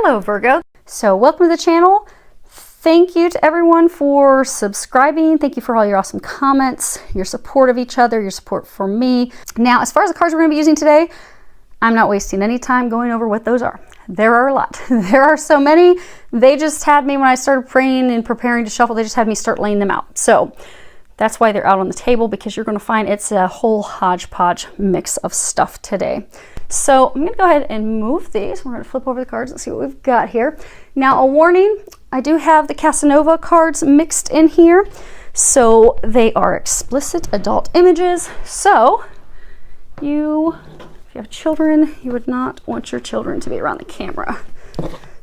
Hello Virgo. So welcome to the channel. Thank you to everyone for subscribing. Thank you for all your awesome comments, your support of each other, your support for me. Now, as far as the cards we're going to be using today, I'm not wasting any time going over what those are. There are a lot. There are so many. They just had me, when I started praying and preparing to shuffle, they just had me start laying them out. So that's why they're out on the table, because you're going to find it's a whole hodgepodge mix of stuff today. So I'm going to go ahead and move these. We're going to flip over the cards and see what we've got here. Now, a warning, I do have the Casanova cards mixed in here. So they are explicit adult images. So if you have children, you would not want your children to be around the camera.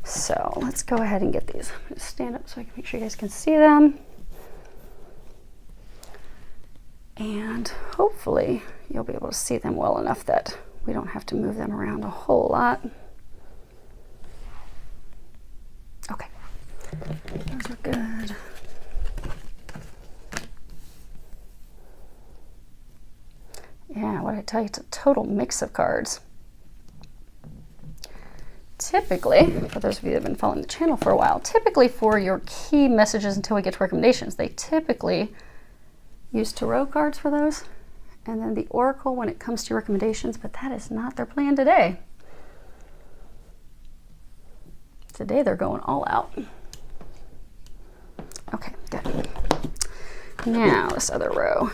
So let's go ahead and get these. I'm going to stand up so I can make sure you guys can see them. And hopefully you'll be able to see them well enough that we don't have to move them around a whole lot. Okay, those are good. Yeah, what did I tell you? It's a total mix of cards. Typically, for those of you that have been following the channel for a while, typically for your key messages until we get to recommendations, they typically use tarot cards for those, and then the oracle when it comes to recommendations, but that is not their plan today. Today they're going all out. Okay, good. Now this other row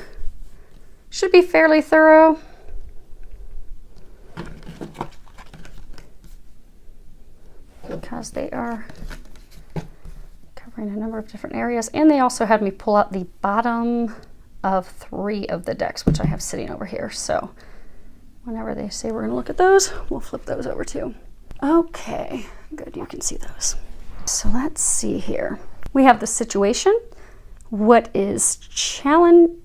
should be fairly thorough. Because they are covering a number of different areas, and they also had me pull out the bottom of 3 of the decks, which I have sitting over here. So whenever they say we're going to look at those, we'll flip those over too. Okay, good, you can see those. So let's see here. We have the situation. What is challenging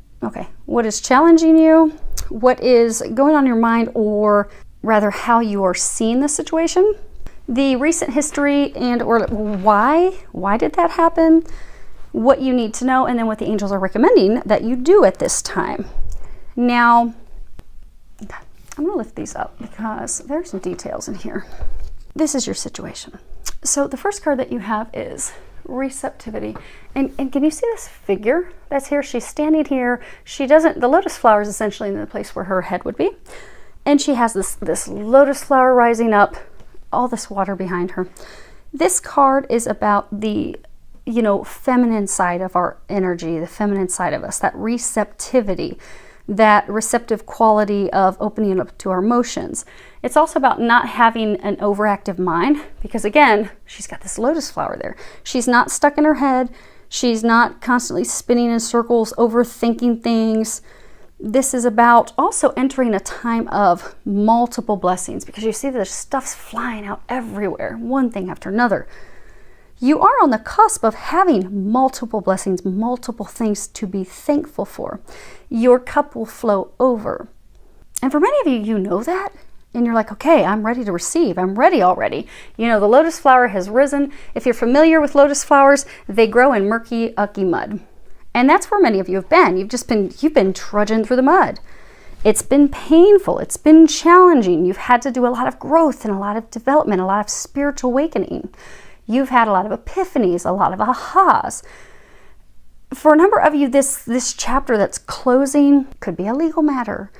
you? What is going on in your mind, or rather how you are seeing the situation? The recent history and or why did that happen? What you need to know, and then what the angels are recommending that you do at this time. Now, I'm going to lift these up because there's some details in here. This is your situation. So the first card that you have is receptivity. And can you see this figure that's here? She's standing here. The lotus flower is essentially in the place where her head would be. And she has this lotus flower rising up, all this water behind her. This card is about the feminine side of our energy, the feminine side of us, that receptivity, that receptive quality of opening up to our emotions. It's also about not having an overactive mind, because again, she's got this lotus flower there. She's not stuck in her head. She's not constantly spinning in circles, overthinking things. This is about also entering a time of multiple blessings, because you see the stuff's flying out everywhere, one thing after another. You are on the cusp of having multiple blessings, multiple things to be thankful for. Your cup will flow over. And for many of you, you know that. And you're like, okay, I'm ready to receive. I'm ready already. The lotus flower has risen. If you're familiar with lotus flowers, they grow in murky, ucky mud. And that's where many of you have been. You've been trudging through the mud. It's been painful. It's been challenging. You've had to do a lot of growth and a lot of development, a lot of spiritual awakening. You've had a lot of epiphanies, a lot of ahas. For a number of you, this chapter that's closing could be a legal matter,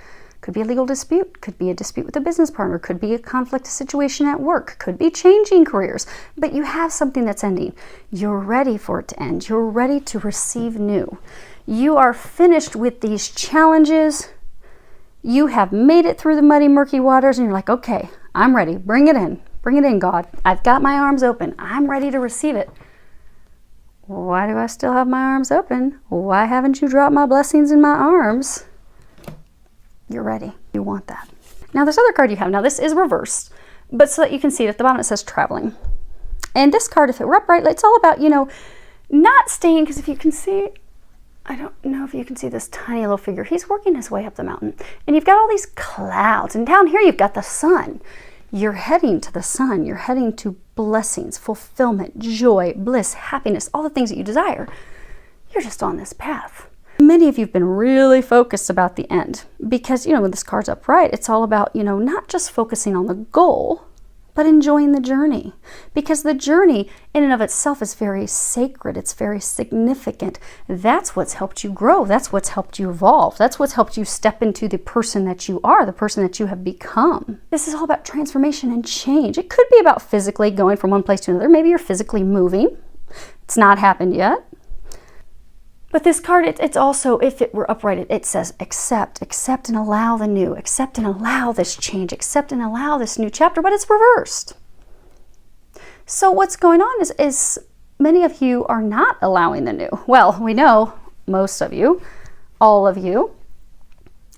could be a legal dispute, could be a dispute with a business partner, could be a conflict situation at work, could be changing careers, but you have something that's ending. You're ready for it to end. You're ready to receive new. You are finished with these challenges. You have made it through the muddy, murky waters, and you're like, okay, I'm ready. Bring it in. Bring it in, God. I've got my arms open. I'm ready to receive it. Why do I still have my arms open? Why haven't you dropped my blessings in my arms? You're ready. You want that. Now, this other card you have, now this is reversed, but so that you can see it at the bottom, it says traveling. And this card, if it were upright, it's all about, not staying, because if you can see, I don't know if you can see this tiny little figure. He's working his way up the mountain. And you've got all these clouds, and down here you've got the sun. You're heading to the sun. You're heading to blessings, fulfillment, joy, bliss, happiness, all the things that you desire. You're just on this path. Many of you have been really focused about the end because, when this card's upright, it's all about, not just focusing on the goal, but enjoying the journey, because the journey in and of itself is very sacred. It's very significant. That's what's helped you grow. That's what's helped you evolve. That's what's helped you step into the person that you are, the person that you have become. This is all about transformation and change. It could be about physically going from one place to another. Maybe you're physically moving. It's not happened yet. But this card, it's also, if it were upright, it says accept and allow the new, accept and allow this change, accept and allow this new chapter, but it's reversed. So what's going on is many of you are not allowing the new. Well, we know most of you, all of you,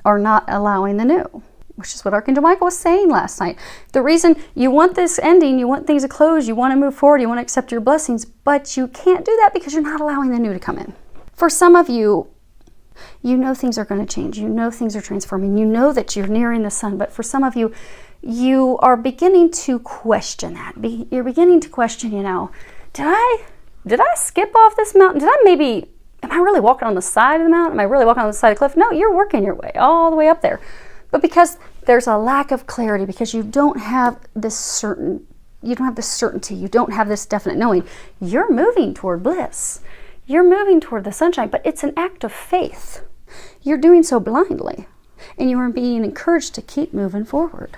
are not allowing the new, which is what Archangel Michael was saying last night. The reason you want this ending, you want things to close, you want to move forward, you want to accept your blessings, but you can't do that because you're not allowing the new to come in. For some of you, you know things are going to change. You know things are transforming. You know that you're nearing the sun. But for some of you, you are beginning to question that. You're beginning to question, did I skip off this mountain? Am I really walking on the side of the mountain? Am I really walking on the side of the cliff? No, you're working your way all the way up there. But because there's a lack of clarity, because you don't have this certainty, you don't have this definite knowing, you're moving toward bliss. You're moving toward the sunshine, but it's an act of faith. You're doing so blindly, and you are being encouraged to keep moving forward.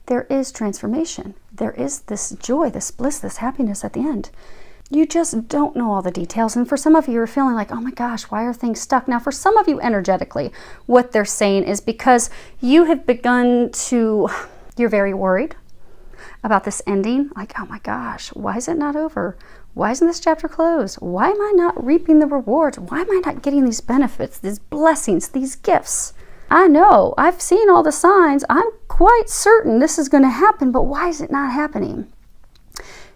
There is transformation. There is this joy, this bliss, this happiness at the end. You just don't know all the details, and for some of you, you're feeling like, oh my gosh, why are things stuck? Now, for some of you energetically, what they're saying is because you have you're very worried about this ending, like, oh my gosh, why is it not over? Why isn't this chapter closed? Why am I not reaping the rewards? Why am I not getting these benefits, these blessings, these gifts? I know, I've seen all the signs. I'm quite certain this is going to happen, but why is it not happening?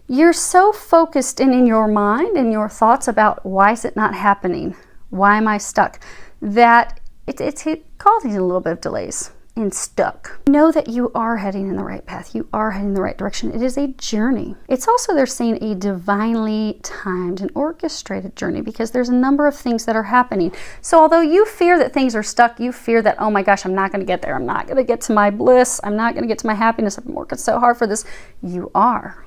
You're so focused in your mind and your thoughts about why is it not happening? Why am I stuck? That it's causing a little bit of delays and stuck. Know that you are heading in the right path. You are heading in the right direction. It is a journey. It's also, they're saying, a divinely timed and orchestrated journey, because there's a number of things that are happening. So although you fear that things are stuck, you fear that, oh my gosh, I'm not going to get there. I'm not going to get to my bliss. I'm not going to get to my happiness. I've been working so hard for this. You are.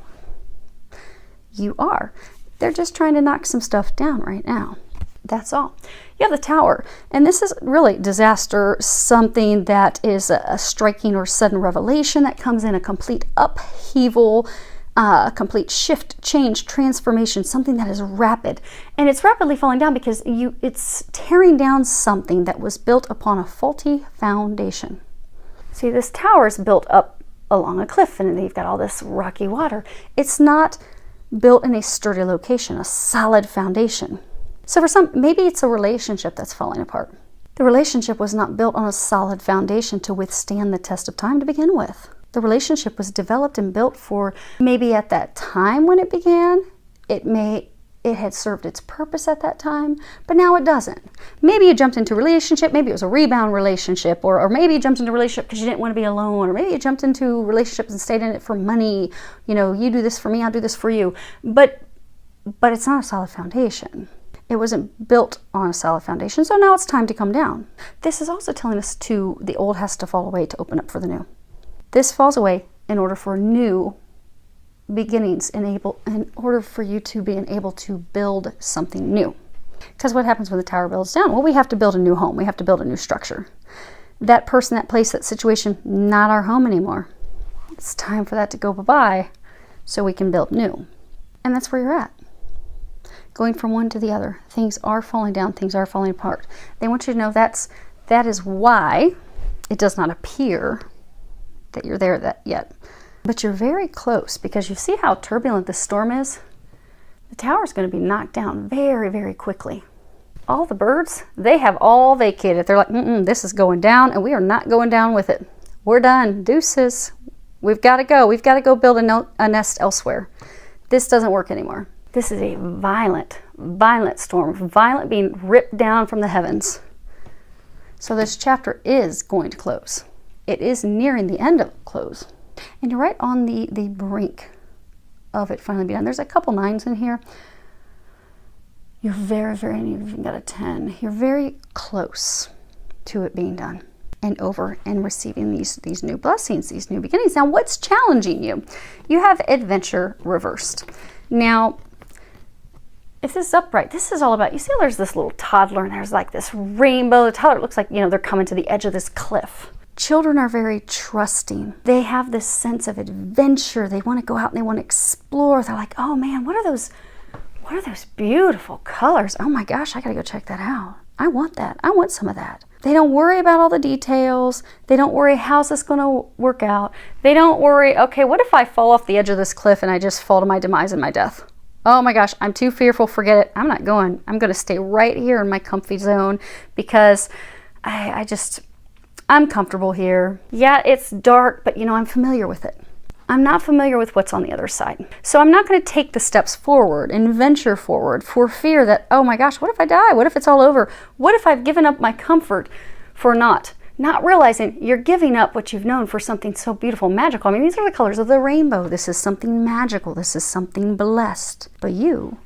You are. They're just trying to knock some stuff down right now. That's all. You have the Tower, and this is really disaster, something that is a striking or sudden revelation that comes in, a complete upheaval, a complete shift, change, transformation, something that is rapid. And it's rapidly falling down because it's tearing down something that was built upon a faulty foundation. See, this tower is built up along a cliff, and you've got all this rocky water. It's not built in a sturdy location, a solid foundation. So for some, maybe it's a relationship that's falling apart. The relationship was not built on a solid foundation to withstand the test of time to begin with. The relationship was developed and built for, maybe at that time when it began, it had served its purpose at that time, but now it doesn't. Maybe you jumped into a relationship, maybe it was a rebound relationship, or maybe you jumped into a relationship because you didn't want to be alone, or maybe you jumped into relationships and stayed in it for money. You do this for me, I'll do this for you. But it's not a solid foundation. It wasn't built on a solid foundation, so now it's time to come down. This is also telling us the old has to fall away to open up for the new. This falls away in order for new beginnings, in order for you to be able to build something new. Because what happens when the tower builds down? Well, we have to build a new home. We have to build a new structure. That person, that place, that situation, not our home anymore. It's time for that to go bye-bye so we can build new. And that's where you're at. Going from one to the other. Things are falling down. Things are falling apart. They want you to know that is why it does not appear that you're there yet. But you're very close, because you see how turbulent this storm is? The tower is going to be knocked down very, very quickly. All the birds, they have all vacated. They're like, this is going down, and we are not going down with it. We're done. Deuces. We've got to go. We've got to go build a nest elsewhere. This doesn't work anymore. This is a violent, violent storm. Violent, being ripped down from the heavens. So this chapter is going to close. It is nearing the end of close. And you're right on the brink of it finally being done. There's a couple 9s in here. You're very, very, and you've even got a 10. You're very close to it being done. and over and receiving these new blessings, these new beginnings. Now, what's challenging you? You have adventure reversed. Now, if this is upright, this is all about, you see there's this little toddler and there's like this rainbow. The toddler looks like, they're coming to the edge of this cliff. Children are very trusting. They have this sense of adventure. They want to go out and they want to explore. They're like, oh man, what are those beautiful colors? Oh my gosh, I gotta go check that out. I want that. I want some of that. They don't worry about all the details. They don't worry, how's this going to work out? They don't worry, okay, what if I fall off the edge of this cliff and I just fall to my demise and my death? Oh my gosh, I'm too fearful, forget it. I'm not going. I'm going to stay right here in my comfy zone because I'm comfortable here. Yeah, it's dark, but I'm familiar with it. I'm not familiar with what's on the other side. So I'm not going to take the steps forward and venture forward for fear that, oh my gosh, what if I die? What if it's all over? What if I've given up my comfort for not realizing you're giving up what you've known for something so beautiful, magical. I mean, these are the colors of the rainbow. This is something magical. This is something blessed. But you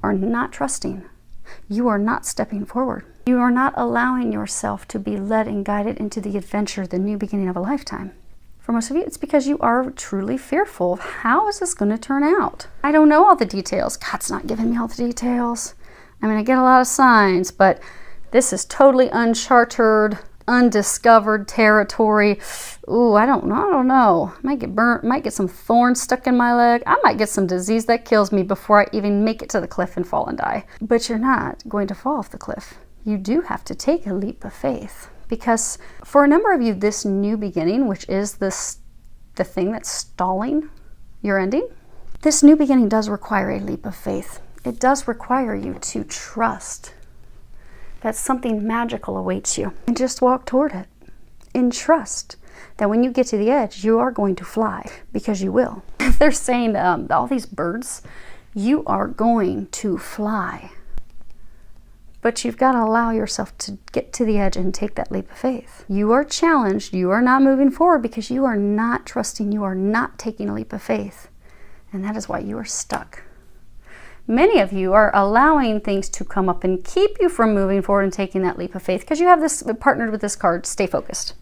are not trusting. You are not stepping forward. You are not allowing yourself to be led and guided into the adventure, the new beginning of a lifetime. For most of you, it's because you are truly fearful of how is this going to turn out? I don't know all the details. God's not giving me all the details. I mean, I get a lot of signs, but this is totally uncharted, undiscovered territory. Ooh, I don't know. Might get burnt, might get some thorns stuck in my leg. I might get some disease that kills me before I even make it to the cliff and fall and die. But you're not going to fall off the cliff. You do have to take a leap of faith. Because for a number of you, this new beginning, which is the thing that's stalling your ending, this new beginning does require a leap of faith. It does require you to trust that something magical awaits you and just walk toward it and trust that when you get to the edge, you are going to fly, because you will. If they're saying all these birds, you are going to fly. But you've got to allow yourself to get to the edge and take that leap of faith. You are challenged. You are not moving forward because you are not trusting. You are not taking a leap of faith. And that is why you are stuck. Many of you are allowing things to come up and keep you from moving forward and taking that leap of faith because you have this partnered with this card, Stay Focused.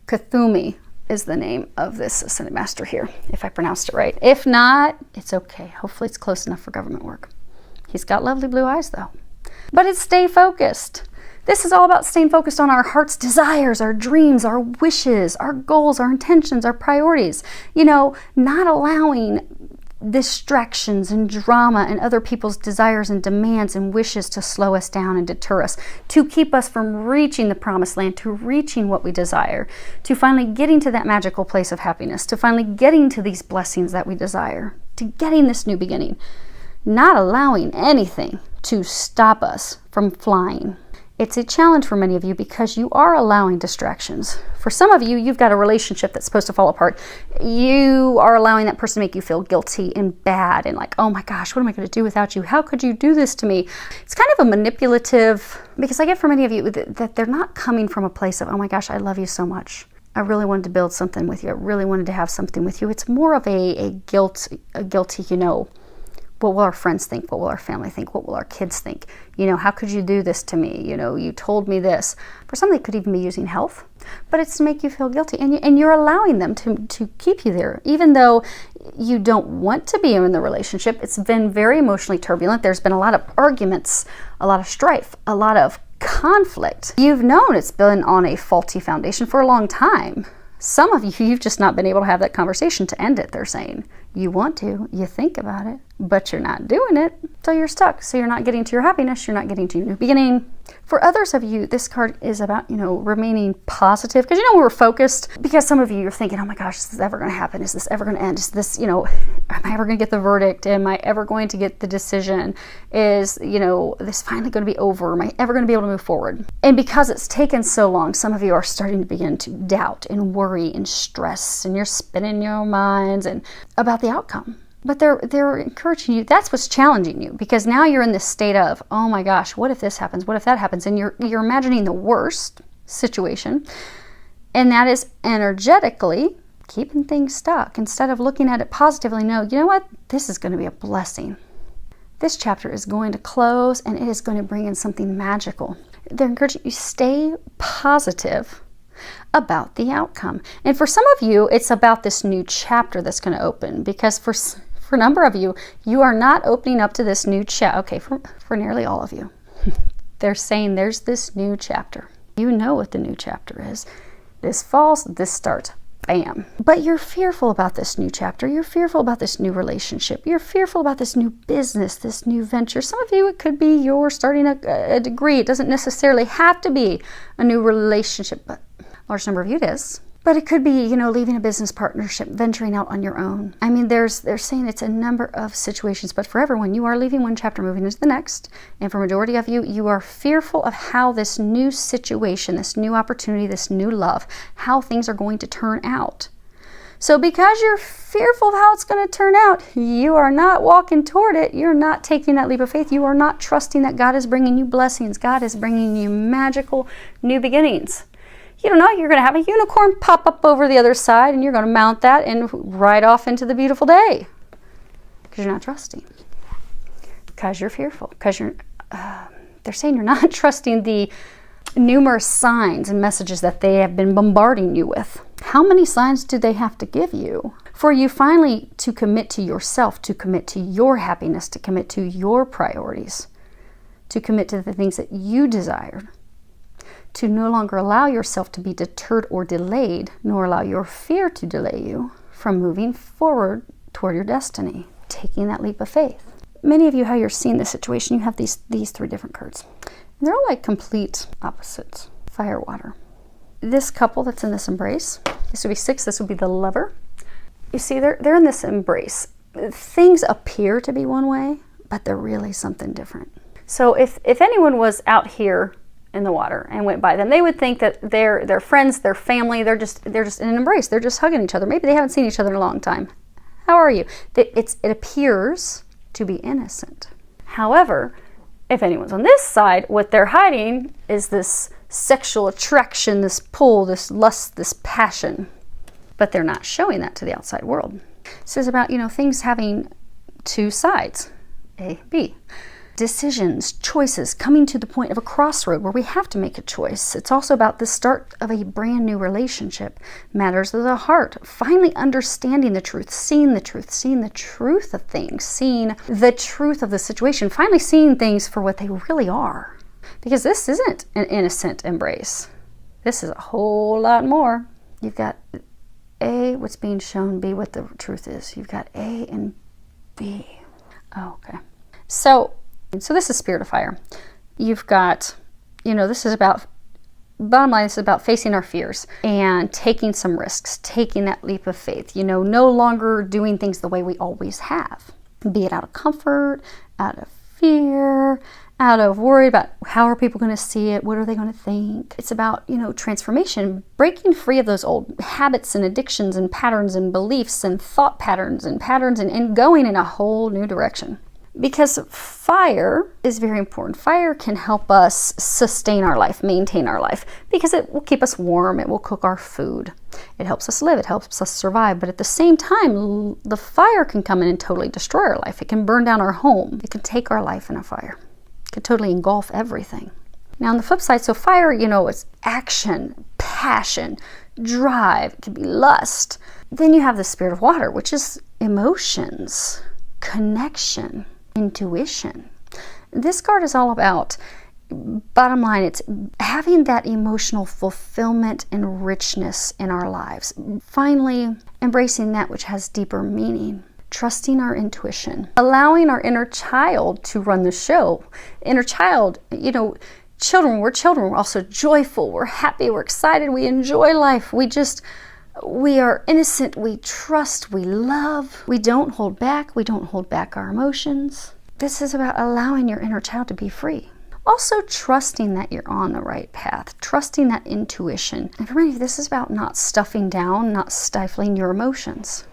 Kuthumi is the name of this Ascended Master here, if I pronounced it right. If not, it's okay. Hopefully it's close enough for government work. He's got lovely blue eyes though. But it's stay focused. This is all about staying focused on our heart's desires, our dreams, our wishes, our goals, our intentions, our priorities. Not allowing distractions and drama and other people's desires and demands and wishes to slow us down and deter us, to keep us from reaching the promised land, to reaching what we desire, to finally getting to that magical place of happiness, to finally getting to these blessings that we desire, to getting this new beginning. Not allowing anything to stop us from flying. It's a challenge for many of you because you are allowing distractions. For some of you, you've got a relationship that's supposed to fall apart. You are allowing that person to make you feel guilty and bad and like, oh my gosh, what am I going to do without you? How could you do this to me? It's kind of a manipulative, because I get for many of you that they're not coming from a place of, oh my gosh, I love you so much. I really wanted to build something with you. I really wanted to have something with you. It's more of a guilty, what will our friends think? What will our family think? What will our kids think? How could you do this to me? You told me this. For some, they could even be using health, but it's to make you feel guilty. And you're allowing them to keep you there, even though you don't want to be in the relationship. It's been very emotionally turbulent. There's been a lot of arguments, a lot of strife, a lot of conflict. You've known it's been on a faulty foundation for a long time. Some of you, you've just not been able to have that conversation to end it, they're saying. You want to, you think about it, but you're not doing it, so you're stuck. So you're not getting to your happiness, you're not getting to your new beginning. For others of you, this card is about, remaining positive. Because we're focused, because some of you are thinking, oh my gosh, is this ever going to happen? Is this ever going to end? Is this, am I ever going to get the verdict? Am I ever going to get the decision? Is, this finally going to be over? Am I ever going to be able to move forward? And because it's taken so long, some of you are starting to begin to doubt and worry and stress, and you're spinning your minds and about the outcome. But they're encouraging you. That's what's challenging you, because now you're in this state of, oh my gosh, what if this happens? What if that happens? And you're imagining the worst situation. And that is energetically keeping things stuck. Instead of looking at it positively, no, you know what? This is going to be a blessing. This chapter is going to close and it is going to bring in something magical. They're encouraging you, stay positive. about the outcome. And for some of you, it's about this new chapter that's going to open, because for a number of you, you are not opening up to this new chapter. Okay, for nearly all of you, they're saying there's this new chapter. You know what the new chapter is. This falls, this starts. Bam. But you're fearful about this new chapter. You're fearful about this new relationship. You're fearful about this new business, this new venture. Some of you, it could be you're starting a degree. It doesn't necessarily have to be a new relationship, but a large number of you it is. But it could be, leaving a business partnership, venturing out on your own. I mean, they're saying it's a number of situations, but for everyone, you are leaving one chapter, moving into the next. And for majority of you, you are fearful of how this new situation, this new opportunity, this new love, how things are going to turn out. So because you're fearful of how it's going to turn out, you are not walking toward it. You're not taking that leap of faith. You are not trusting that God is bringing you blessings. God is bringing you magical new beginnings. You don't know, you're going to have a unicorn pop up over the other side, and you're going to mount that and ride off into the beautiful day. Because you're not trusting. Because you're fearful. Because they're saying you're not trusting the numerous signs and messages that they have been bombarding you with. How many signs do they have to give you for you finally to commit to yourself, to commit to your happiness, to commit to your priorities, to commit to the things that you desired? To no longer allow yourself to be deterred or delayed, nor allow your fear to delay you from moving forward toward your destiny, taking that leap of faith. Many of you, how you're seeing this situation, you have these three different cards. And they're all like complete opposites. Fire, water. This couple that's in this embrace, this would be 6, this would be the lover. You see, they're in this embrace. Things appear to be one way, but they're really something different. So if anyone was out here in the water and went by them, they would think that they're friends, they're family, they're just in an embrace, they're just hugging each other. Maybe they haven't seen each other in a long time. How are you? It appears to be innocent. However, if anyone's on this side, what they're hiding is this sexual attraction, this pull, this lust, this passion. But they're not showing that to the outside world. So it's about, things having two sides, A, B. Decisions, choices, coming to the point of a crossroad where we have to make a choice. It's also about the start of a brand new relationship. Matters of the heart. Finally understanding the truth, seeing the truth of things, seeing the truth of the situation, finally seeing things for what they really are. Because this isn't an innocent embrace. This is a whole lot more. You've got A, what's being shown, B, what the truth is. You've got A and B. Oh, okay. So this is spirit of fire. You've got, this is about, bottom line, this is about facing our fears and taking some risks, taking that leap of faith, no longer doing things the way we always have, be it out of comfort, out of fear, out of worry about how are people going to see it, what are they going to think. It's about, transformation, breaking free of those old habits and addictions and patterns and beliefs and thought patterns and going in a whole new direction. Because fire is very important. Fire can help us sustain our life, maintain our life, because it will keep us warm, it will cook our food. It helps us live, it helps us survive, but at the same time, the fire can come in and totally destroy our life. It can burn down our home. It can take our life in a fire. It can totally engulf everything. Now on the flip side, so fire, it's action, passion, drive, it can be lust. Then you have the spirit of water, which is emotions, connection, intuition. This card is all about, bottom line, it's having that emotional fulfillment and richness in our lives. Finally, embracing that which has deeper meaning. Trusting our intuition. Allowing our inner child to run the show. Inner child, children, we're also joyful, we're happy, we're excited, we enjoy life. We are innocent, we trust, we love, we don't hold back our emotions. This is about allowing your inner child to be free. Also trusting that you're on the right path, trusting that intuition. And for many of you, this is about not stuffing down, not stifling your emotions.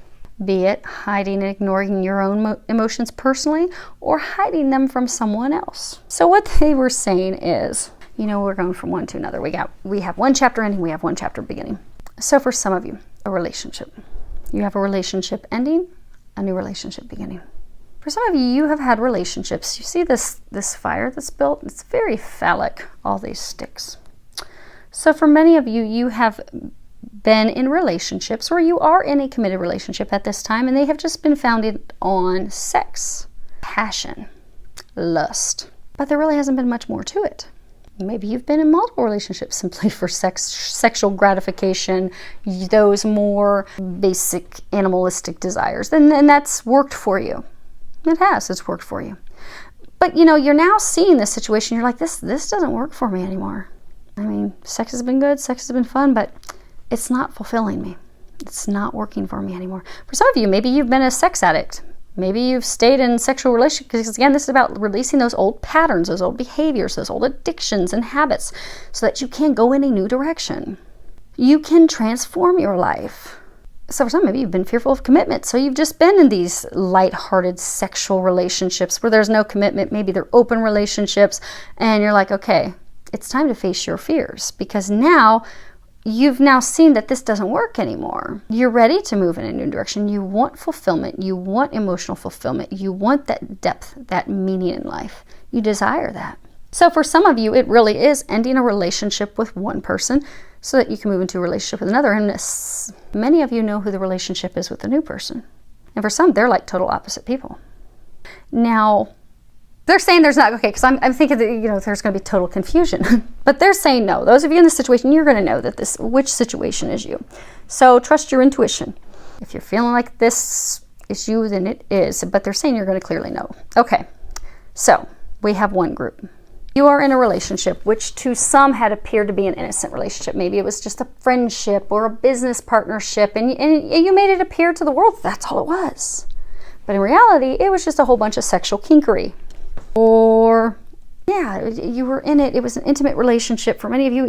Be it hiding and ignoring your own emotions personally or hiding them from someone else. So what they were saying is, we're going from one to another. We have one chapter ending, we have one chapter beginning. So for some of you, a relationship. You have a relationship ending, a new relationship beginning. For some of you, you have had relationships. You see this fire that's built, it's very phallic, all these sticks. So for many of you, you have been in relationships, or you are in a committed relationship at this time, and they have just been founded on sex, passion, lust. But there really hasn't been much more to it. Maybe you've been in multiple relationships simply for sexual gratification, those more basic animalistic desires. And that's worked for you. It's worked for you. But you're now seeing this situation, you're like, this doesn't work for me anymore. I mean, sex has been good, sex has been fun, but it's not fulfilling me. It's not working for me anymore. For some of you, maybe you've been a sex addict. Maybe you've stayed in sexual relationships, because again, this is about releasing those old patterns, those old behaviors, those old addictions and habits, so that you can go in a new direction. You can transform your life. So for some, maybe you've been fearful of commitment. So you've just been in these lighthearted sexual relationships where there's no commitment. Maybe they're open relationships, and you're like, okay, it's time to face your fears, because now you've now seen that this doesn't work anymore. You're ready to move in a new direction. You want fulfillment. You want emotional fulfillment. You want that depth, that meaning in life. You desire that. So for some of you, it really is ending a relationship with one person so that you can move into a relationship with another. And many of you know who the relationship is with the new person. And for some, they're like total opposite people. Now, they're saying there's not, okay, because I'm thinking that, there's going to be total confusion. But they're saying no. Those of you in this situation, you're going to know that which situation is you. So trust your intuition. If you're feeling like this is you, then it is. But they're saying you're going to clearly know. Okay, so we have one group. You are in a relationship which to some had appeared to be an innocent relationship. Maybe it was just a friendship or a business partnership, and you made it appear to the world that's all it was. But in reality, it was just a whole bunch of sexual kinkery. Or, yeah, you were in it. It was an intimate relationship. For many of you,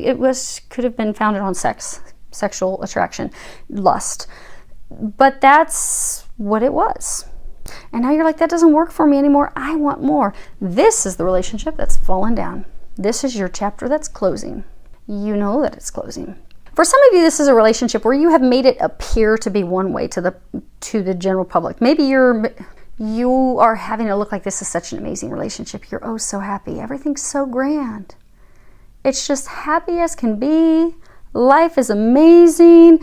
could have been founded on sex, sexual attraction, lust. But that's what it was. And now you're like, that doesn't work for me anymore. I want more. This is the relationship that's fallen down. This is your chapter that's closing. You know that it's closing. For some of you, this is a relationship where you have made it appear to be one way to the general public. Maybe you are having it look like this is such an amazing relationship. You're oh so happy. Everything's so grand. It's just happy as can be. Life is amazing.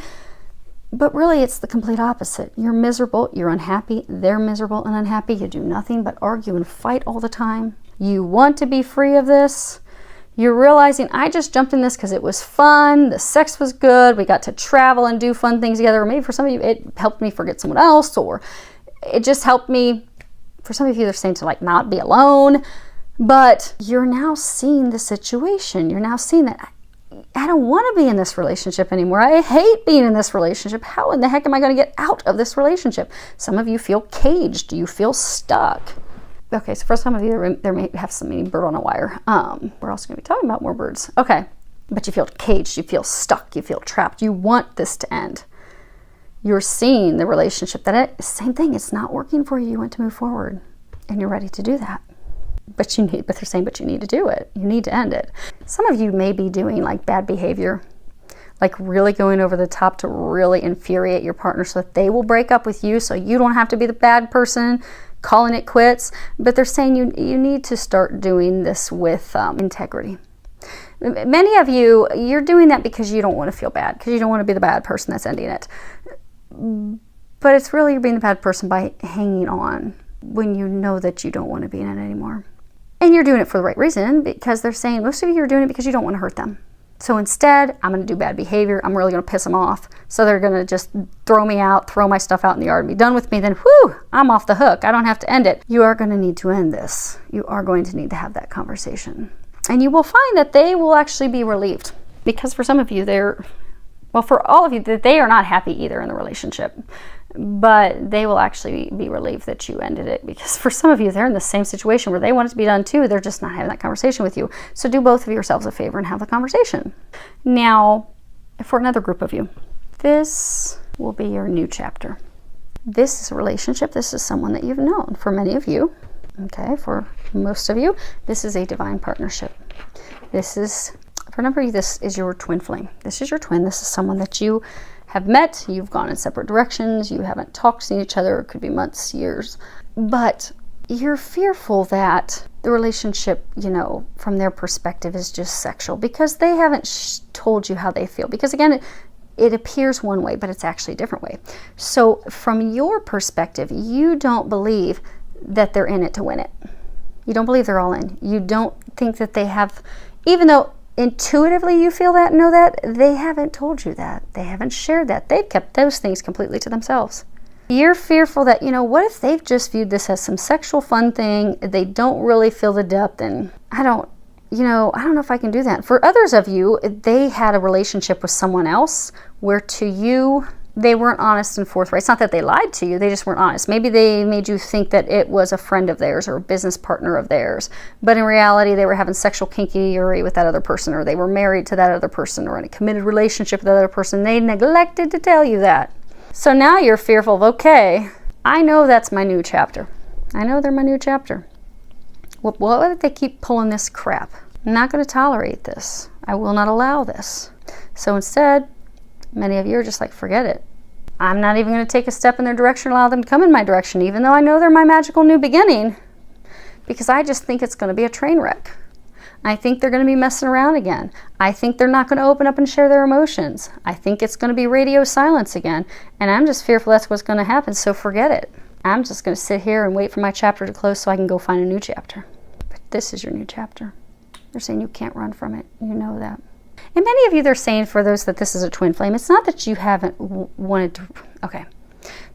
But really, it's the complete opposite. You're miserable. You're unhappy. They're miserable and unhappy. You do nothing but argue and fight all the time. You want to be free of this. You're realizing, I just jumped in this because it was fun. The sex was good. We got to travel and do fun things together. Or maybe for some of you, it helped me forget someone else, or it just helped me. For some of you, they're saying to like not be alone. But you're now seeing the situation. You're now seeing that I don't want to be in this relationship anymore. I hate being in this relationship. How in the heck am I going to get out of this relationship? Some of you feel caged. You feel stuck. Okay, so for some of you, there may have some bird on a wire. We're also going to be talking about more birds. Okay, but you feel caged. You feel stuck. You feel trapped. You want this to end. You're seeing the relationship same thing. It's not working for you. You want to move forward, and you're ready to do that. But they're saying, but you need to do it. You need to end it. Some of you may be doing like bad behavior, like really going over the top to really infuriate your partner so that they will break up with you so you don't have to be the bad person calling it quits. But they're saying you need to start doing this with integrity. Many of you, you're doing that because you don't want to feel bad, because you don't want to be the bad person that's ending it. But it's really you're being the bad person by hanging on when you know that you don't want to be in it anymore. And you're doing it for the right reason, because they're saying most of you are doing it because you don't want to hurt them. So instead, I'm going to do bad behavior. I'm really going to piss them off. So they're going to just throw me out, throw my stuff out in the yard and be done with me. Then, whew, I'm off the hook. I don't have to end it. You are going to need to end this. You are going to need to have that conversation. And you will find that they will actually be relieved. Because for some of you, for all of you, they are not happy either in the relationship. But they will actually be relieved that you ended it, because for some of you, they're in the same situation where they want it to be done too. They're just not having that conversation with you. So do both of yourselves a favor and have the conversation. Now, for another group of you, this will be your new chapter. This is a relationship. This is someone that you've known. For many of you, okay, for most of you, this is a divine partnership. For a number of you, this is your twin flame. This is your twin. This is someone that you have met, you've gone in separate directions, you haven't talked to each other, it could be months, years, but you're fearful that the relationship, from their perspective is just sexual, because they haven't told you how they feel. Because again, it appears one way, but it's actually a different way. So from your perspective, you don't believe that they're in it to win it. You don't believe they're all in. You don't think that they have, even though intuitively you feel that and know that, they haven't told you that. They haven't shared that. They've kept those things completely to themselves. You're fearful that, what if they've just viewed this as some sexual fun thing? They don't really feel the depth, and I don't know if I can do that. For others of you, they had a relationship with someone else where to you, they weren't honest and forthright. It's not that they lied to you, they just weren't honest. Maybe they made you think that it was a friend of theirs or a business partner of theirs, but in reality they were having sexual kinky-ery with that other person, or they were married to that other person, or in a committed relationship with that other person. They neglected to tell you that. So now you're fearful of, okay, I know that's my new chapter. I know they're my new chapter. What if they keep pulling this crap? I'm not going to tolerate this. I will not allow this. So instead, many of you are just like, forget it. I'm not even going to take a step in their direction, allow them to come in my direction, even though I know they're my magical new beginning, because I just think it's going to be a train wreck. I think they're going to be messing around again. I think they're not going to open up and share their emotions. I think it's going to be radio silence again, and I'm just fearful that's what's going to happen, so forget it. I'm just going to sit here and wait for my chapter to close so I can go find a new chapter. But this is your new chapter. They're saying you can't run from it. You know that. And many of you, they're saying, for those that this is a twin flame, it's not that you haven't wanted to, okay.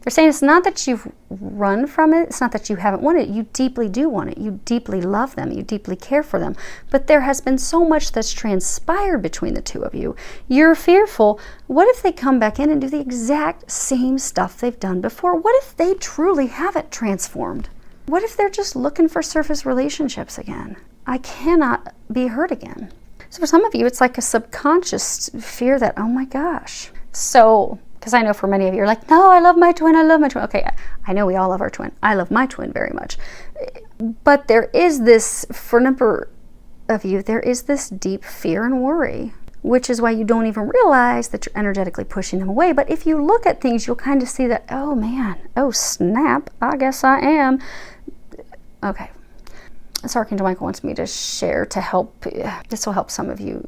They're saying it's not that you've run from it. It's not that you haven't wanted it. You deeply do want it. You deeply love them. You deeply care for them. But there has been so much that's transpired between the two of you. You're fearful. What if they come back in and do the exact same stuff they've done before? What if they truly haven't transformed? What if they're just looking for surface relationships again? I cannot be hurt again. So for some of you, it's like a subconscious fear that, oh my gosh. So, because I know for many of you, you're like, no, I love my twin, I love my twin. Okay, I know we all love our twin. I love my twin very much. But there is this, for a number of you, there is this deep fear and worry, which is why you don't even realize that you're energetically pushing them away. But if you look at things, you'll kind of see that, oh man, oh snap, I guess I am. Okay. So Archangel Michael wants me to share to help, this will help some of you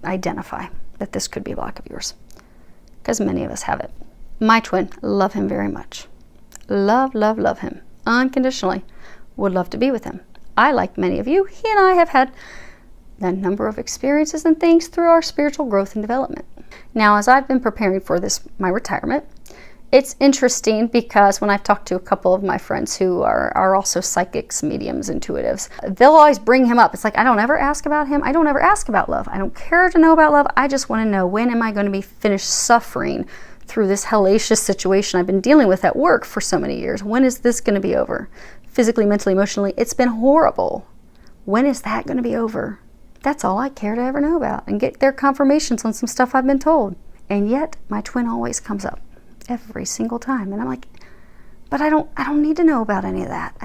identify that this could be a block of yours, because many of us have it. My twin, love him very much. Love, love, love him unconditionally. Would love to be with him. I, like many of you, he and I have had a number of experiences and things through our spiritual growth and development. Now, as I've been preparing for this, my retirement, it's interesting because when I've talked to a couple of my friends who are also psychics, mediums, intuitives, they'll always bring him up. It's like, I don't ever ask about him. I don't ever ask about love. I don't care to know about love. I just want to know, when am I going to be finished suffering through this hellacious situation I've been dealing with at work for so many years? When is this going to be over? Physically, mentally, emotionally, it's been horrible. When is that going to be over? That's all I care to ever know about, and get their confirmations on some stuff I've been told. And yet, my twin always comes up. Every single time. And I'm like, but I don't need to know about any of that.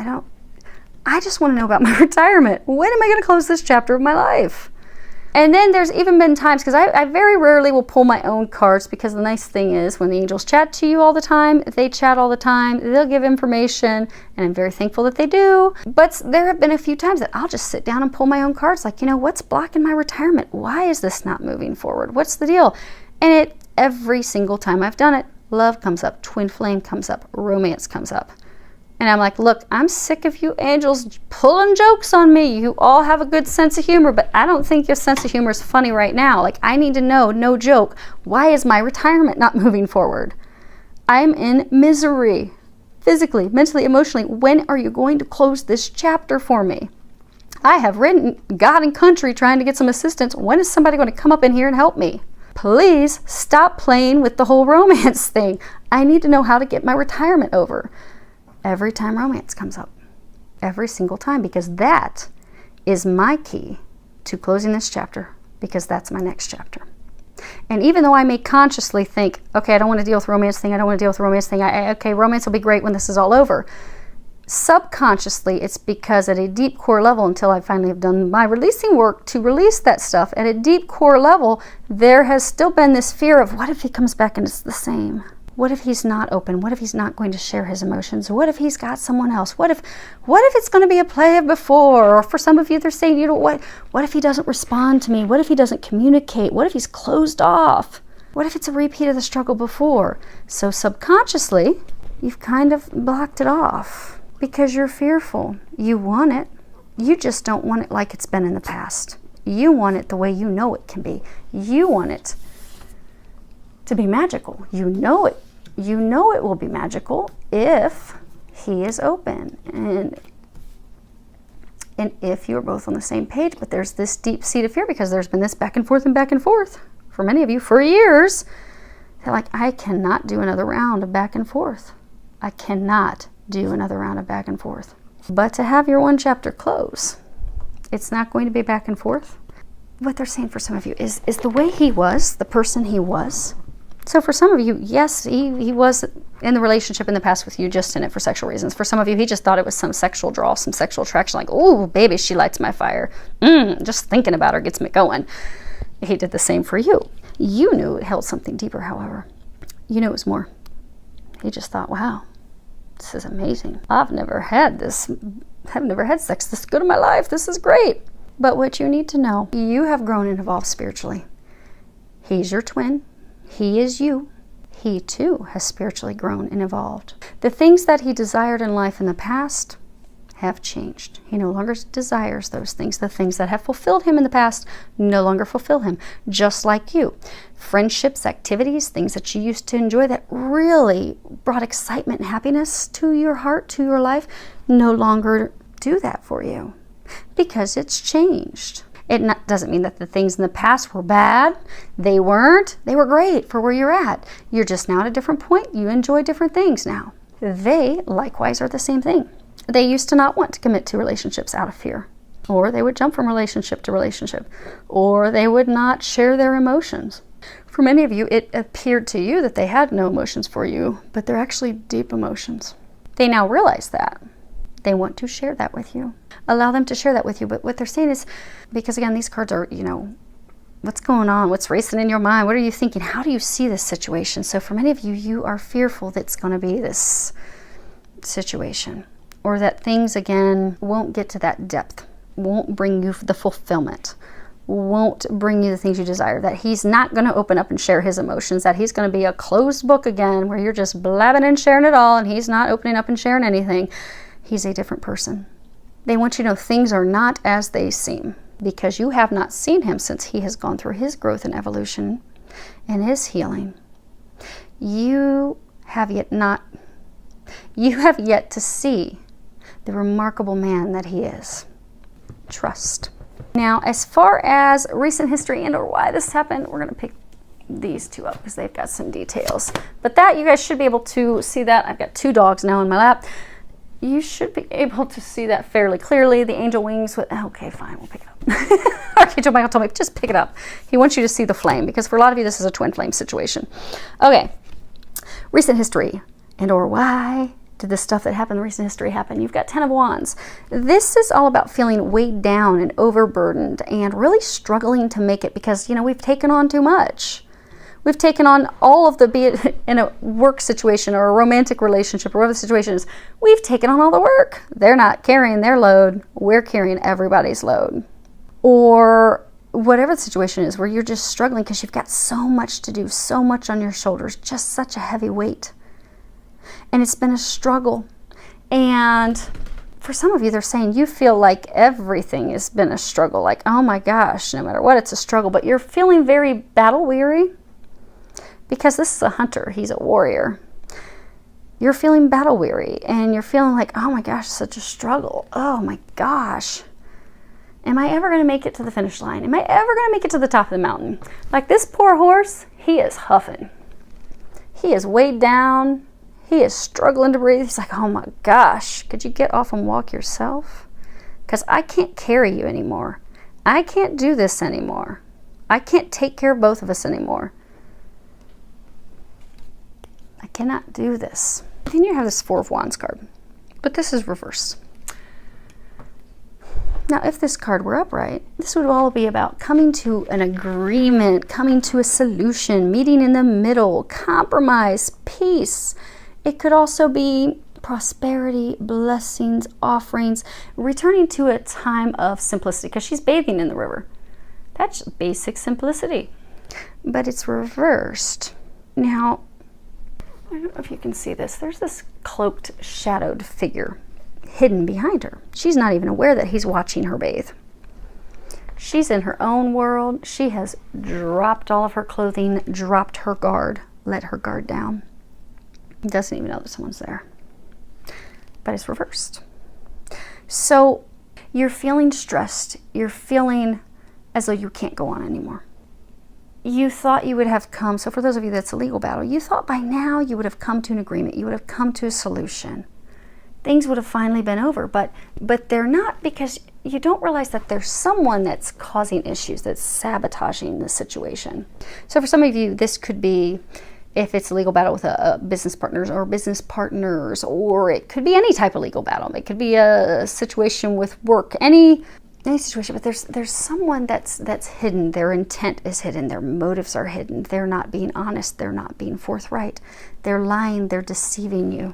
I just want to know about my retirement. When am I going to close this chapter of my life? And then there's even been times, because I very rarely will pull my own cards, because the nice thing is when the angels chat to you all the time, they chat all the time, they'll give information, and I'm very thankful that they do. But there have been a few times that I'll just sit down and pull my own cards, like, what's blocking my retirement? Why is this not moving forward? What's the deal? And every single time I've done it, love comes up, twin flame comes up, romance comes up. And I'm like, look, I'm sick of you angels pulling jokes on me. You all have a good sense of humor, but I don't think your sense of humor is funny right now. Like, I need to know, no joke, why is my retirement not moving forward? I'm in misery, physically, mentally, emotionally. When are you going to close this chapter for me? I have written God and country trying to get some assistance. When is somebody going to come up in here and help me? Please stop playing with the whole romance thing. I need to know how to get my retirement over. Every time romance comes up. Every single time, because that is my key to closing this chapter, because that's my next chapter. And even though I may consciously think, okay, I don't want to deal with romance thing, okay, romance will be great when this is all over. Subconsciously, it's because at a deep core level, until I finally have done my releasing work to release that stuff, at a deep core level, there has still been this fear of, what if he comes back and it's the same? What if he's not open? What if he's not going to share his emotions? What if he's got someone else? What if it's going to be a play of before? Or for some of you, they're saying, what if he doesn't respond to me? What if he doesn't communicate? What if he's closed off? What if it's a repeat of the struggle before? So subconsciously, you've kind of blocked it off because you're fearful. You want it. You just don't want it like it's been in the past. You want it the way you know it can be. You want it to be magical. You know it. You know it will be magical if he is open and if you're both on the same page. But there's this deep-seated fear because there's been this back and forth for many of you for years. They're like, I cannot do another round of back and forth. I cannot do another round of back and forth. But to have your one chapter close, it's not going to be back and forth. What they're saying for some of you is the way he was, the person he was. So for some of you, yes, he was in the relationship in the past with you, just in it for sexual reasons. For some of you, he just thought it was some sexual draw, some sexual attraction, like, oh, baby, she lights my fire. Just thinking about her gets me going. He did the same for you. You knew it held something deeper, however. You knew it was more. He just thought, wow, this is amazing. I've never had sex this good in my life. This is great. But what you need to know, you have grown and evolved spiritually. He's your twin. He is you. He too has spiritually grown and evolved. The things that he desired in life in the past have changed. He no longer desires those things. The things that have fulfilled him in the past no longer fulfill him, just like you. Friendships, activities, things that you used to enjoy that really brought excitement and happiness to your heart, to your life, no longer do that for you because it's changed. It doesn't mean that the things in the past were bad. They weren't. They were great for where you're at. You're just now at a different point. You enjoy different things now. They likewise are the same thing. They used to not want to commit to relationships out of fear, or they would jump from relationship to relationship, or they would not share their emotions. For many of you, it appeared to you that they had no emotions for you, but they're actually deep emotions. They now realize that. They want to share that with you. Allow them to share that with you. But what they're saying is, because again, these cards are, what's going on? What's racing in your mind? What are you thinking? How do you see this situation? So for many of you, you are fearful that it's going to be this situation, or that things, again, won't get to that depth, won't bring you the fulfillment, won't bring you the things you desire, that he's not going to open up and share his emotions, that he's going to be a closed book again, where you're just blabbing and sharing it all, and he's not opening up and sharing anything. He's a different person. They want you to know things are not as they seem, because you have not seen him since he has gone through his growth and evolution and his healing. You have yet to see the remarkable man that he is. Trust. Now, as far as recent history and or why this happened, we're going to pick these two up because they've got some details. But that, you guys should be able to see that. I've got 2 dogs now in my lap. You should be able to see that fairly clearly. The angel wings with, okay, fine, we'll pick it up. Archangel Michael told me, just pick it up. He wants you to see the flame, because for a lot of you, this is a twin flame situation. Okay, recent history and or why did this stuff that happened in recent history happen? You've got 10 of Wands. This is all about feeling weighed down and overburdened and really struggling to make it because, we've taken on too much. We've taken on all of be it in a work situation or a romantic relationship or whatever the situation is, we've taken on all the work. They're not carrying their load. We're carrying everybody's load. Or whatever the situation is where you're just struggling because you've got so much to do, so much on your shoulders, just such a heavy weight. And it's been a struggle. And for some of you, they're saying you feel like everything has been a struggle. Like, oh my gosh, no matter what, it's a struggle. But you're feeling very battle weary. Because this is a hunter, he's a warrior. You're feeling battle weary and you're feeling like, oh my gosh, such a struggle. Oh my gosh. Am I ever going to make it to the finish line? Am I ever going to make it to the top of the mountain? Like this poor horse, he is huffing. He is weighed down. He is struggling to breathe. He's like, oh my gosh, could you get off and walk yourself? Because I can't carry you anymore. I can't do this anymore. I can't take care of both of us anymore. I cannot do this. Then you have this 4 of Wands card, but this is reversed. Now, if this card were upright, this would all be about coming to an agreement, coming to a solution, meeting in the middle, compromise, peace. It could also be prosperity, blessings, offerings, returning to a time of simplicity, because she's bathing in the river. That's basic simplicity. but it's reversed. Now, I don't know if you can see this. There's this cloaked, shadowed figure hidden behind her. She's not even aware that he's watching her bathe. She's in her own world. She has dropped all of her clothing, dropped her guard, let her guard down. Doesn't even know that someone's there. But it's reversed. So you're feeling stressed. You're feeling as though you can't go on anymore. You thought you would have come, so for those of you that's a legal battle, you thought by now you would have come to an agreement. You would have come to a solution. Things would have finally been over, but they're not, because you don't realize that there's someone that's causing issues, that's sabotaging the situation. So for some of you, this could be, if it's a legal battle with a business partners or business partners, or it could be any type of legal battle. It could be a situation with work, any situation, but there's someone that's hidden. Their intent is hidden. Their motives are hidden. They're not being honest. They're not being forthright. They're lying. They're deceiving you.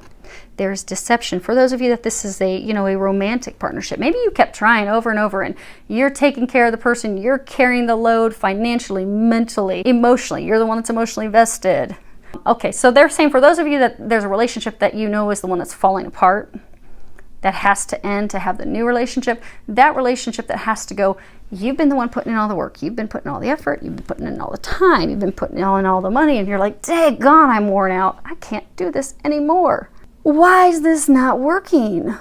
There's deception. For those of you that this is a romantic partnership, maybe you kept trying over and over, and you're taking care of the person. You're carrying the load financially, mentally, emotionally. You're the one that's emotionally vested. Okay, so they're saying for those of you that there's a relationship that you know is the one that's falling apart, that has to end to have the new relationship, that relationship that has to go, you've been the one putting in all the work, you've been putting all the effort, you've been putting in all the time, you've been putting in all the money, and you're like, daggone, I'm worn out. I can't do this anymore. Why is this not working?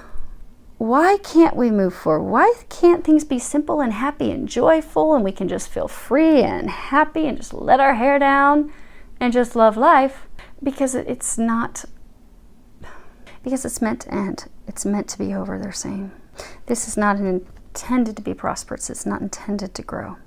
Why can't we move forward? Why can't things be simple and happy and joyful, and we can just feel free and happy and just let our hair down and just love life? Because it's not, because it's meant to end. It's meant to be over, they're saying. This is not intended to be prosperous. It's not intended to grow.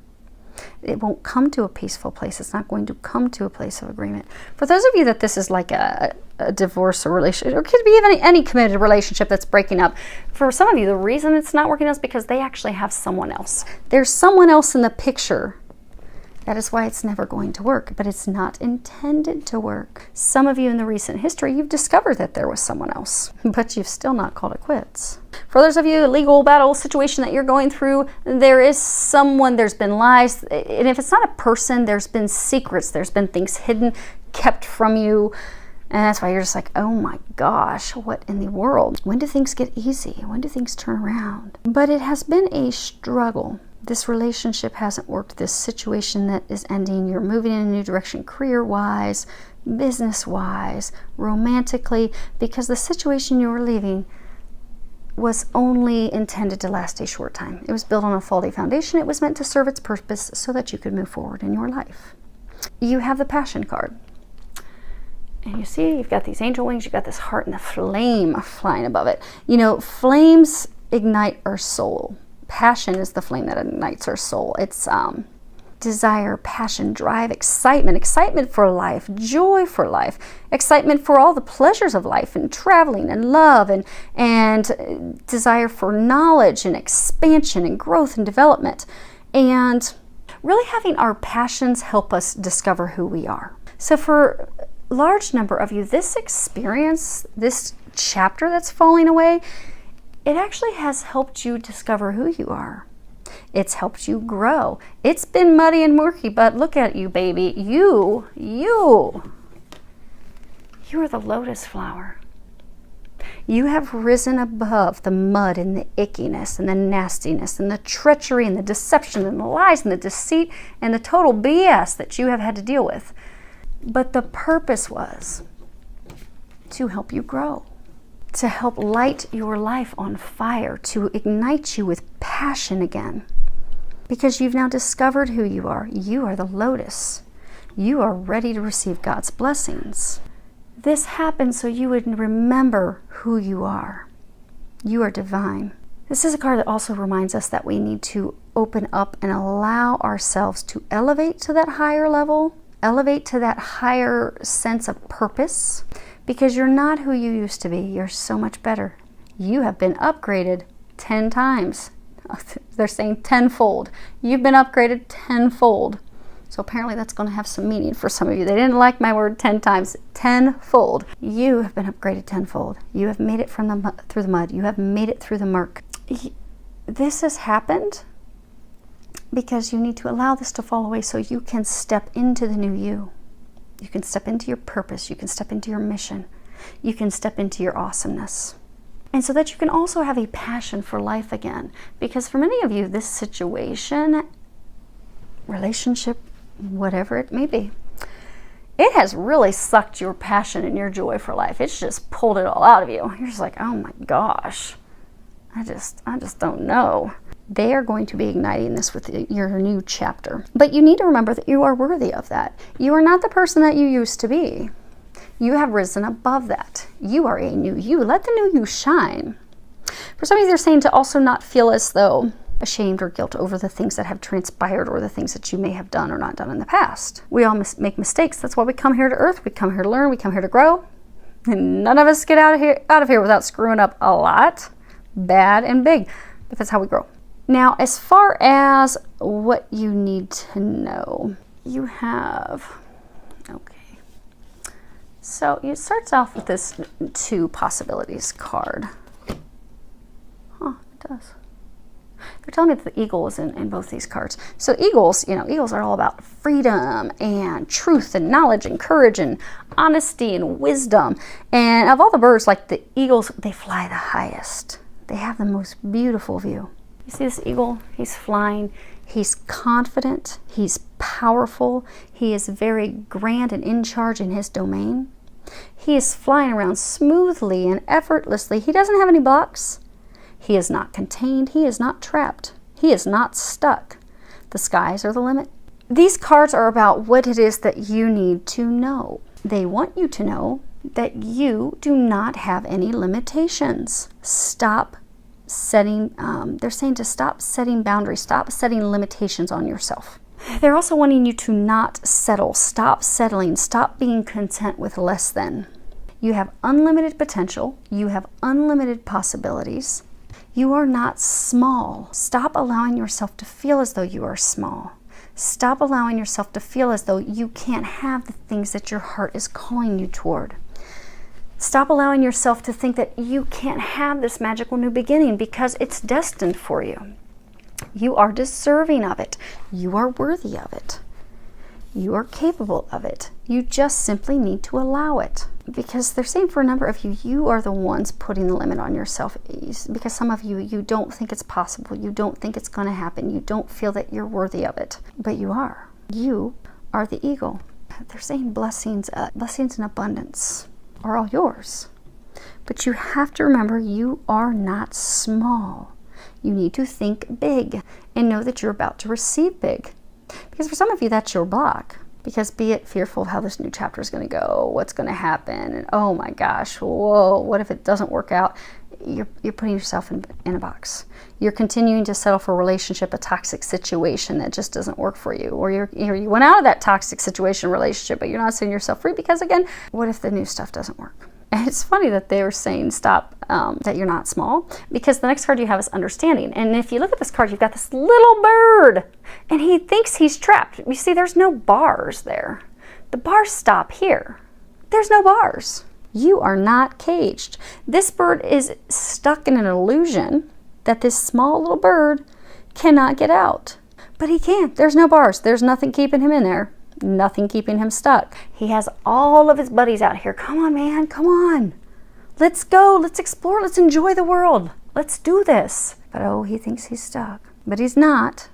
It won't come to a peaceful place. It's not going to come to a place of agreement. For those of you that this is like a divorce or relationship, or it could be even any committed relationship that's breaking up, for some of you, the reason it's not working out is because they actually have someone else. There's someone else in the picture. That is why it's never going to work, but it's not intended to work. Some of you in the recent history, you've discovered that there was someone else, but you've still not called it quits. For those of you, a legal battle situation that you're going through, there is someone, there's been lies, and if it's not a person, there's been secrets, there's been things hidden, kept from you, and that's why you're just like, oh my gosh, what in the world? When do things get easy? When do things turn around? But it has been a struggle. This relationship hasn't worked. This situation that is ending, you're moving in a new direction, career-wise, business-wise, romantically, because the situation you were leaving was only intended to last a short time. It was built on a faulty foundation. It was meant to serve its purpose so that you could move forward in your life. You have the Passion card. And you see, you've got these angel wings, you've got this heart and the flame flying above it. You know, flames ignite our soul. Passion is the flame that ignites our soul. It's desire, passion, drive, excitement for life, joy for life, excitement for all the pleasures of life, and traveling and love, and desire for knowledge and expansion and growth and development. And really having our passions help us discover who we are. So for a large number of you, this experience, this chapter that's falling away, it actually has helped you discover who you are. It's helped you grow. It's been muddy and murky, but look at you, baby. You are the lotus flower. You have risen above the mud and the ickiness and the nastiness and the treachery and the deception and the lies and the deceit and the total BS that you have had to deal with. But the purpose was to help you grow, to help light your life on fire, to ignite you with passion again. Because you've now discovered who you are. You are the lotus. You are ready to receive God's blessings. This happened so you would remember who you are. You are divine. This is a card that also reminds us that we need to open up and allow ourselves to elevate to that higher level, elevate to that higher sense of purpose, because you're not who you used to be. You're so much better. You have been upgraded 10 times. They're saying tenfold. You've been upgraded tenfold. So apparently that's going to have some meaning for some of you. They didn't like my word 10 times. Tenfold. You have been upgraded tenfold. You have made it through the mud. You have made it through the murk. This has happened because you need to allow this to fall away so you can step into the new you. You can step into your purpose. You can step into your mission. You can step into your awesomeness. And so that you can also have a passion for life again. Because for many of you, this situation, relationship, whatever it may be, it has really sucked your passion and your joy for life. It's just pulled it all out of you. You're just like, oh my gosh, I just don't know. They are going to be igniting this with your new chapter. But you need to remember that you are worthy of that. You are not the person that you used to be. You have risen above that. You are a new you. Let the new you shine. For some of you, they're saying to also not feel as though ashamed or guilt over the things that have transpired or the things that you may have done or not done in the past. We all make mistakes. That's why we come here to earth. We come here to learn. We come here to grow. And none of us get out of here without screwing up a lot, bad and big. But that's how we grow. Now, as far as what you need to know, you have, okay. So it starts off with this 2 possibilities card. Huh, it does. They're telling me that the eagle is in both these cards. So eagles, eagles are all about freedom and truth and knowledge and courage and honesty and wisdom. And of all the birds, like the eagles, they fly the highest. They have the most beautiful view. You see this eagle? He's flying. He's confident. He's powerful. He is very grand and in charge in his domain. He is flying around smoothly and effortlessly. He doesn't have any blocks. He is not contained. He is not trapped. He is not stuck. The skies are the limit. These cards are about what it is that you need to know. They want you to know that you do not have any limitations. Stop setting, they're saying to stop setting boundaries, stop setting limitations on yourself. They're also wanting you to not settle, stop settling, stop being content with less than. You have unlimited potential, you have unlimited possibilities. You are not small. Stop allowing yourself to feel as though you are small. Stop allowing yourself to feel as though you can't have the things that your heart is calling you toward. Stop allowing yourself to think that you can't have this magical new beginning because it's destined for you. You are deserving of it. You are worthy of it. You are capable of it. You just simply need to allow it. Because they're saying for a number of you, you are the ones putting the limit on yourself. Because some of you, you don't think it's possible. You don't think it's going to happen. You don't feel that you're worthy of it. But you are. You are the eagle. They're saying blessings in abundance are all yours. But you have to remember you are not small. You need to think big and know that you're about to receive big. Because for some of you, that's your block. Because be it fearful of how this new chapter is going to go, what's going to happen, and oh my gosh, whoa, what if it doesn't work out? You're putting yourself in a box. You're continuing to settle for a relationship, a toxic situation that just doesn't work for you. Or you went out of that toxic situation, relationship, but you're not setting yourself free because, again, what if the new stuff doesn't work? And it's funny that they were saying stop, that you're not small, because the next card you have is understanding. And if you look at this card, you've got this little bird, and he thinks he's trapped. You see, there's no bars there. The bars stop here. There's no bars. You are not caged. This bird is stuck in an illusion that this small little bird cannot get out. But he can't. There's no bars. There's nothing keeping him in there. Nothing keeping him stuck. He has all of his buddies out here. Come on, man. Come on. Let's go. Let's explore. Let's enjoy the world. Let's do this. But oh, he thinks he's stuck. But he's not.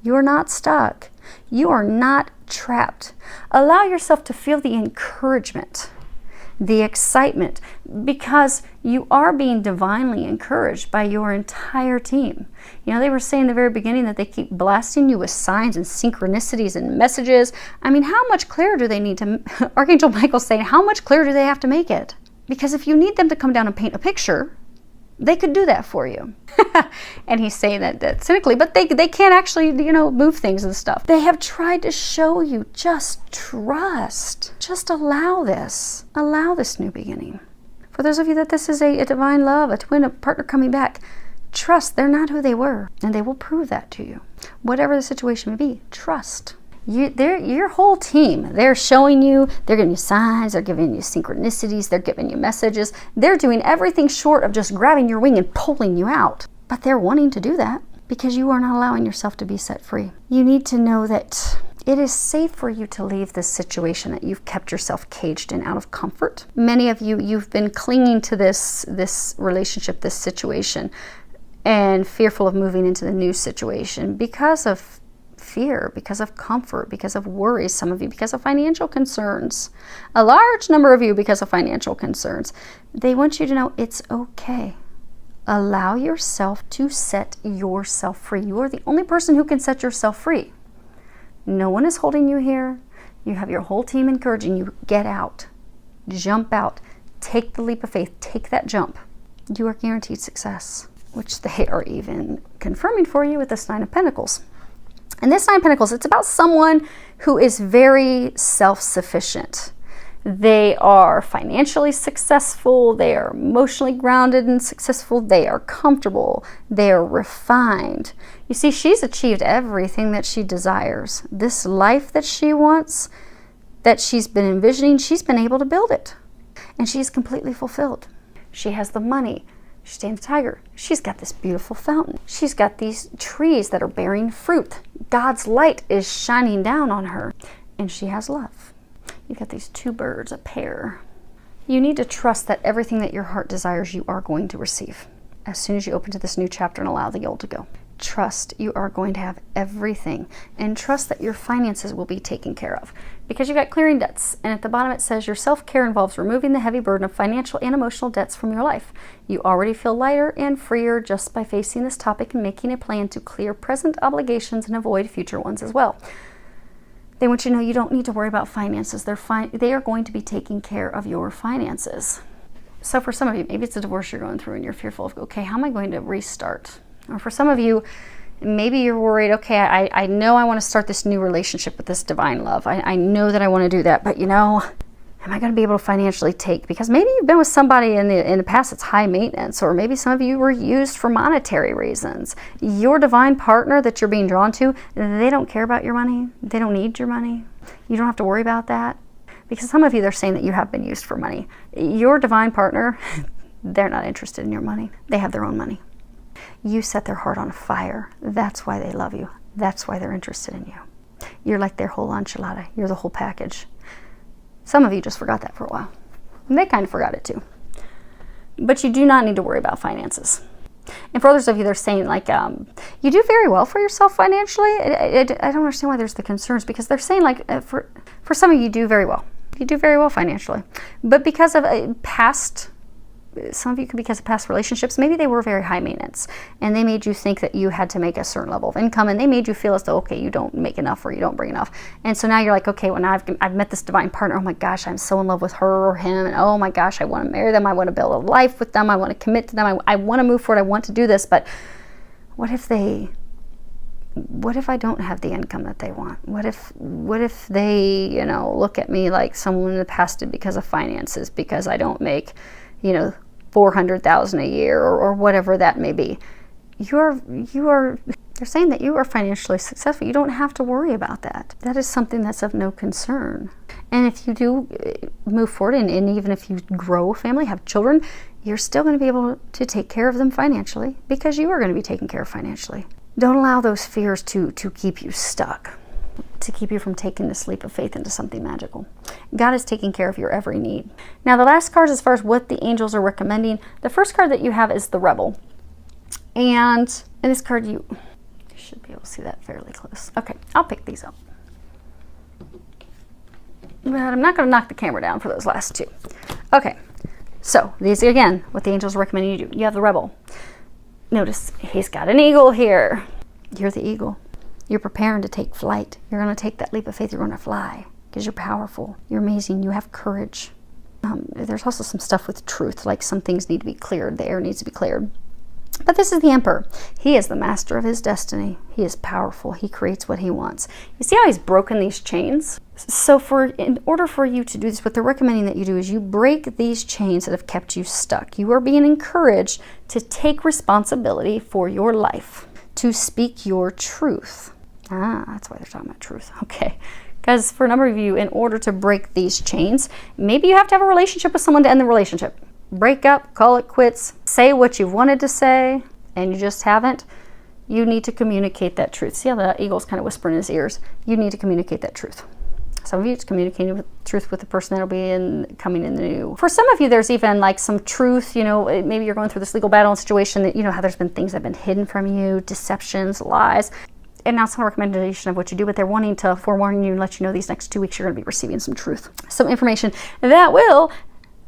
You are not stuck. You are not trapped. Allow yourself to feel the encouragement, the excitement, because you are being divinely encouraged by your entire team. You know, they were saying in the very beginning that they keep blasting you with signs and synchronicities and messages. I mean, how much clearer do they need to, Archangel Michael's saying, how much clearer do they have to make it? Because if you need them to come down and paint a picture, they could do that for you. And he's saying that cynically, but they can't actually, move things and stuff. They have tried to show you, just trust. Just allow this new beginning. For those of you that this is a divine love, a twin, a partner coming back, trust they're not who they were, and they will prove that to you. Whatever the situation may be, trust. Your whole team, they're showing you, they're giving you signs, they're giving you synchronicities, they're giving you messages. They're doing everything short of just grabbing your wing and pulling you out. But they're wanting to do that. because you are not allowing yourself to be set free. You need to know that it is safe for you to leave this situation that you've kept yourself caged in out of comfort. Many of you, you've been clinging to this relationship, this situation, and fearful of moving into the new situation because of fear, because of comfort, because of worries, some of you because of financial concerns, a large number of you because of financial concerns. They want you to know it's okay. Allow yourself to set yourself free. You are the only person who can set yourself free. No one is holding you here. You have your whole team encouraging you. Get out. Jump out. Take the leap of faith. Take that jump. You are guaranteed success, which they are even confirming for you with this Nine of Pentacles. And this Nine of Pentacles, it's about someone who is very self-sufficient. They are financially successful. They are emotionally grounded and successful. They are comfortable. They are refined. You see, she's achieved everything that she desires. This life that she wants, that she's been envisioning, she's been able to build it. And she's completely fulfilled. She has the money. She's tamed a tiger. She's got this beautiful fountain. She's got these trees that are bearing fruit. God's light is shining down on her. And she has love. You've got these two birds, a pair. You need to trust that everything that your heart desires, you are going to receive. As soon as you open to this new chapter and allow the old to go. Trust you are going to have everything. And trust that your finances will be taken care of. Because you've got clearing debts. And at the bottom it says your self-care involves removing the heavy burden of financial and emotional debts from your life. You already feel lighter and freer just by facing this topic and making a plan to clear present obligations and avoid future ones as well. They want you to know you don't need to worry about finances. They are going to be taking care of your finances. So for some of you, maybe it's a divorce you're going through and you're fearful of, okay, how am I going to restart? Or for some of you, maybe you're worried, okay, I know I want to start this new relationship with this divine love. I know that I want to do that, but am I going to be able to financially take? Because maybe you've been with somebody in the past that's high maintenance, or maybe some of you were used for monetary reasons. Your divine partner that you're being drawn to, they don't care about your money. They don't need your money. You don't have to worry about that. Because some of you, they're saying that you have been used for money. Your divine partner, they're not interested in your money. They have their own money. You set their heart on fire. That's why they love you. That's why they're interested in you. You're like their whole enchilada. You're the whole package. Some of you just forgot that for a while. And they kind of forgot it too. But you do not need to worry about finances. And for others of you, they're saying you do very well for yourself financially. I don't understand why there's the concerns, because they're saying for some of you, you do very well. You do very well financially. But because of some of you could, because of past relationships, maybe they were very high maintenance and they made you think that you had to make a certain level of income, and they made you feel as though, okay, you don't make enough or you don't bring enough. And so now you're like, okay, well, now I've met this divine partner. Oh my gosh, I'm so in love with her or him. And oh my gosh, I want to marry them. I want to build a life with them. I want to commit to them. I want to move forward. I want to do this. But what if I don't have the income that they want? What if they, look at me like someone in the past did because of finances, because I don't make, $400,000 a year or whatever that may be. They're saying that you are financially successful. You don't have to worry about that. That is something that's of no concern. And if you do move forward, and even if you grow a family, have children, you're still going to be able to take care of them financially, because you are going to be taken care of financially. Don't allow those fears to keep you stuck, to keep you from taking this leap of faith into something magical. God is taking care of your every need. Now, the last card, as far as what the angels are recommending, the first card that you have is the Rebel. And in this card, you should be able to see that fairly close. Okay, I'll pick these up. But I'm not going to knock the camera down for those last two. Okay, so these are, again, what the angels are recommending you do. You have the Rebel. Notice he's got an eagle here. You're the eagle. You're preparing to take flight. You're going to take that leap of faith. You're going to fly because you're powerful. You're amazing. You have courage. There's also some stuff with truth, like some things need to be cleared. The air needs to be cleared. But this is the Emperor. He is the master of his destiny. He is powerful. He creates what he wants. You see how he's broken these chains? So in order for you to do this, what they're recommending that you do is you break these chains that have kept you stuck. You are being encouraged to take responsibility for your life, to speak your truth. That's why they're talking about truth. Okay. Because for a number of you, in order to break these chains, maybe you have to have a relationship with someone to end the relationship. Break up, call it quits, say what you wanted to say, and you just haven't. You need to communicate that truth. See how the eagle's kind of whispering in his ears? You need to communicate that truth. Some of you, it's communicating the truth with the person that'll be coming in the new. For some of you, there's even like some truth, you know, maybe you're going through this legal battle and situation that, you know, how there's been things that have been hidden from you, deceptions, lies. And now it's not a recommendation of what you do, but they're wanting to forewarn you and let you know these next 2 weeks you're going to be receiving some truth, some information that will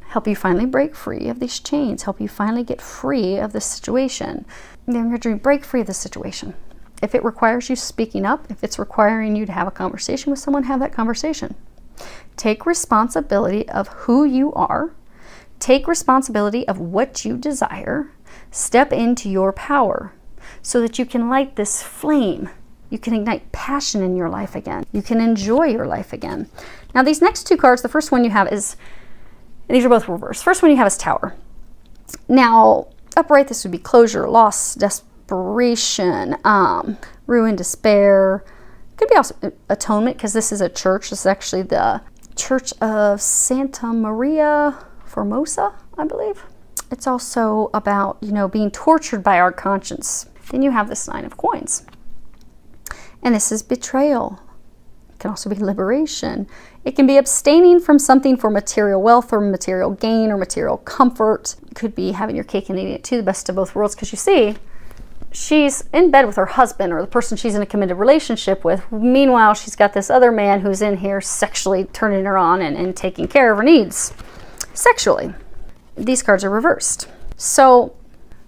help you finally break free of these chains, help you finally get free of this situation. Then you're going to break free of this situation. If it requires you speaking up, if it's requiring you to have a conversation with someone, have that conversation. Take responsibility of who you are. Take responsibility of what you desire. Step into your power so that you can light this flame. You can ignite passion in your life again. You can enjoy your life again. Now, these next 2 cards, the first one you have is, these are both reversed. First one you have is Tower. Now, upright, this would be closure, loss, desperation, ruin, despair. Could be also atonement, because this is a church. This is actually the Church of Santa Maria Formosa, I believe. It's also about, you know, being tortured by our conscience. Then you have this 9 of coins. And this is betrayal. It can also be liberation. It can be abstaining from something for material wealth or material gain or material comfort. It could be having your cake and eating it too, the best of both worlds, because you see, she's in bed with her husband or the person she's in a committed relationship with. Meanwhile, she's got this other man who's in here sexually turning her on and taking care of her needs sexually. These cards are reversed. So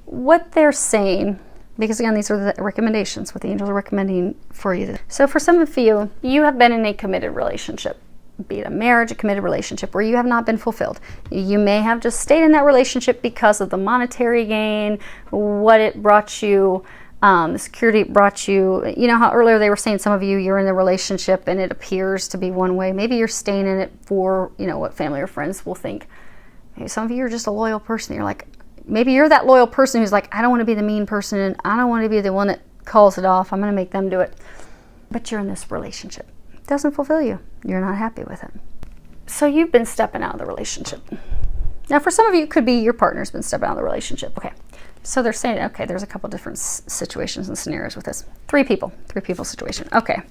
what they're saying, because again, these are the recommendations, what the angels are recommending for you. So for some of you, you have been in a committed relationship, be it a marriage, a committed relationship, where you have not been fulfilled. You may have just stayed in that relationship because of the monetary gain, what it brought you, the security it brought you. You know how earlier they were saying some of you, you're in the relationship and it appears to be one way. Maybe you're staying in it for, you know, what family or friends will think. Maybe some of you are just a loyal person. You're like, maybe you're that loyal person who's like, I don't want to be the mean person and I don't want to be the one that calls it off. I'm going to make them do it. But you're in this relationship. It doesn't fulfill you. You're not happy with it. So you've been stepping out of the relationship. Now, for some of you, it could be your partner's been stepping out of the relationship. Okay. So they're saying, okay, there's a couple different situations and scenarios with this. Three people situation. Okay.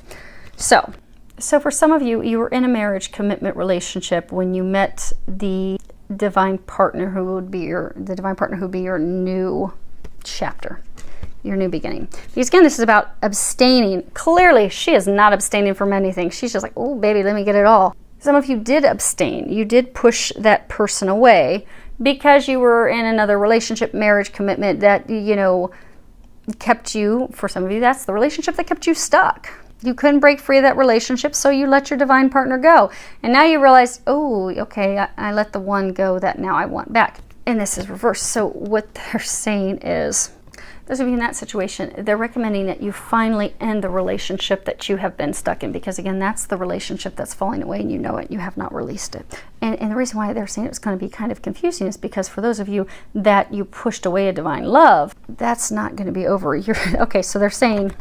So for some of you, you were in a marriage commitment relationship when you met the divine partner who would be your new chapter, your new beginning. Because again, this is about abstaining. Clearly, she is not abstaining from anything. She's just like, oh, baby, let me get it all. Some of you did abstain. You did push that person away because you were in another relationship, marriage commitment that, you know, kept you, for some of you, that's the relationship that kept you stuck. You couldn't break free of that relationship, so you let your divine partner go. And now you realize, oh, okay, I let the one go that now I want back. And this is reversed. So what they're saying is, those of you in that situation, they're recommending that you finally end the relationship that you have been stuck in. Because again, that's the relationship that's falling away and you know it, you have not released it. And the reason why they're saying it's going to be kind of confusing is because for those of you that you pushed away a divine love, that's not going to be over. Okay, so they're saying,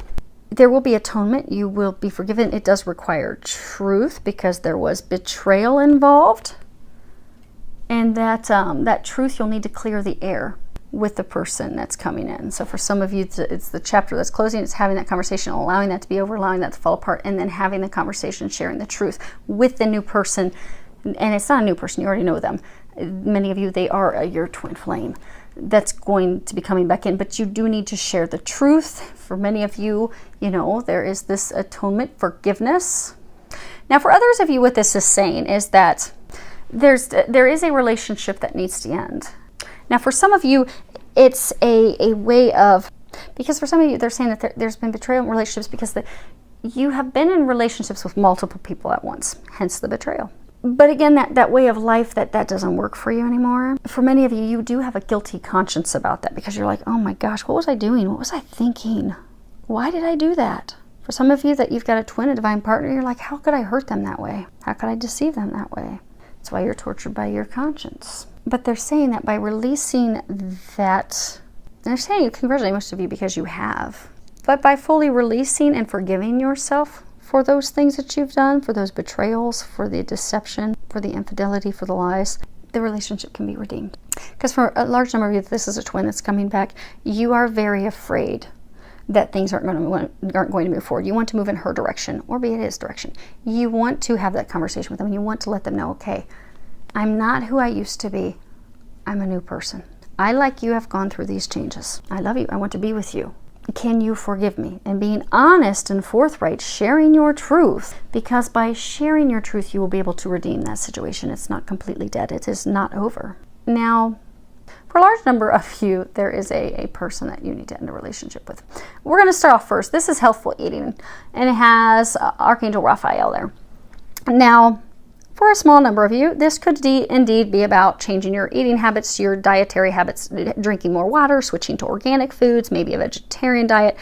there will be atonement. You will be forgiven. It does require truth because there was betrayal involved. And that truth, you'll need to clear the air with the person that's coming in. So for some of you, it's the chapter that's closing. It's having that conversation, allowing that to be over, allowing that to fall apart, and then having the conversation, sharing the truth with the new person. And it's not a new person. You already know them. Many of you, they are your twin flame that's going to be coming back in, but you do need to share the truth. For many of you, you know, there is this atonement, forgiveness. Now, for others of you, what this is saying is that there is a relationship that needs to end. Now, for some of you, it's a way of, because for some of you, they're saying that there's been betrayal in relationships because you have been in relationships with multiple people at once, hence the betrayal. But again, that way of life, that doesn't work for you anymore. For many of you, you do have a guilty conscience about that because you're like, oh my gosh, what was I doing? What was I thinking? Why did I do that? For some of you that you've got a twin, a divine partner, you're like, how could I hurt them that way? How could I deceive them that way? That's why you're tortured by your conscience. But they're saying that by releasing that, and they're saying, congratulate most of you because you have, but by fully releasing and forgiving yourself for those things that you've done, for those betrayals, for the deception, for the infidelity, for the lies, the relationship can be redeemed. Because for a large number of you, this is a twin that's coming back, you are very afraid that things aren't going to move forward. You want to move in her direction, or be in his direction. You want to have that conversation with them. You want to let them know, okay, I'm not who I used to be. I'm a new person. I, like you, have gone through these changes. I love you. I want to be with you. Can you forgive me? And being honest and forthright, sharing your truth, because by sharing your truth, you will be able to redeem that situation. It's not completely dead. It is not over. Now, for a large number of you, there is a person that you need to end a relationship with. We're going to start off first. This is healthful eating, and it has Archangel Raphael there. Now, for a small number of you, this could indeed be about changing your eating habits, your dietary habits, drinking more water, switching to organic foods, maybe a vegetarian diet.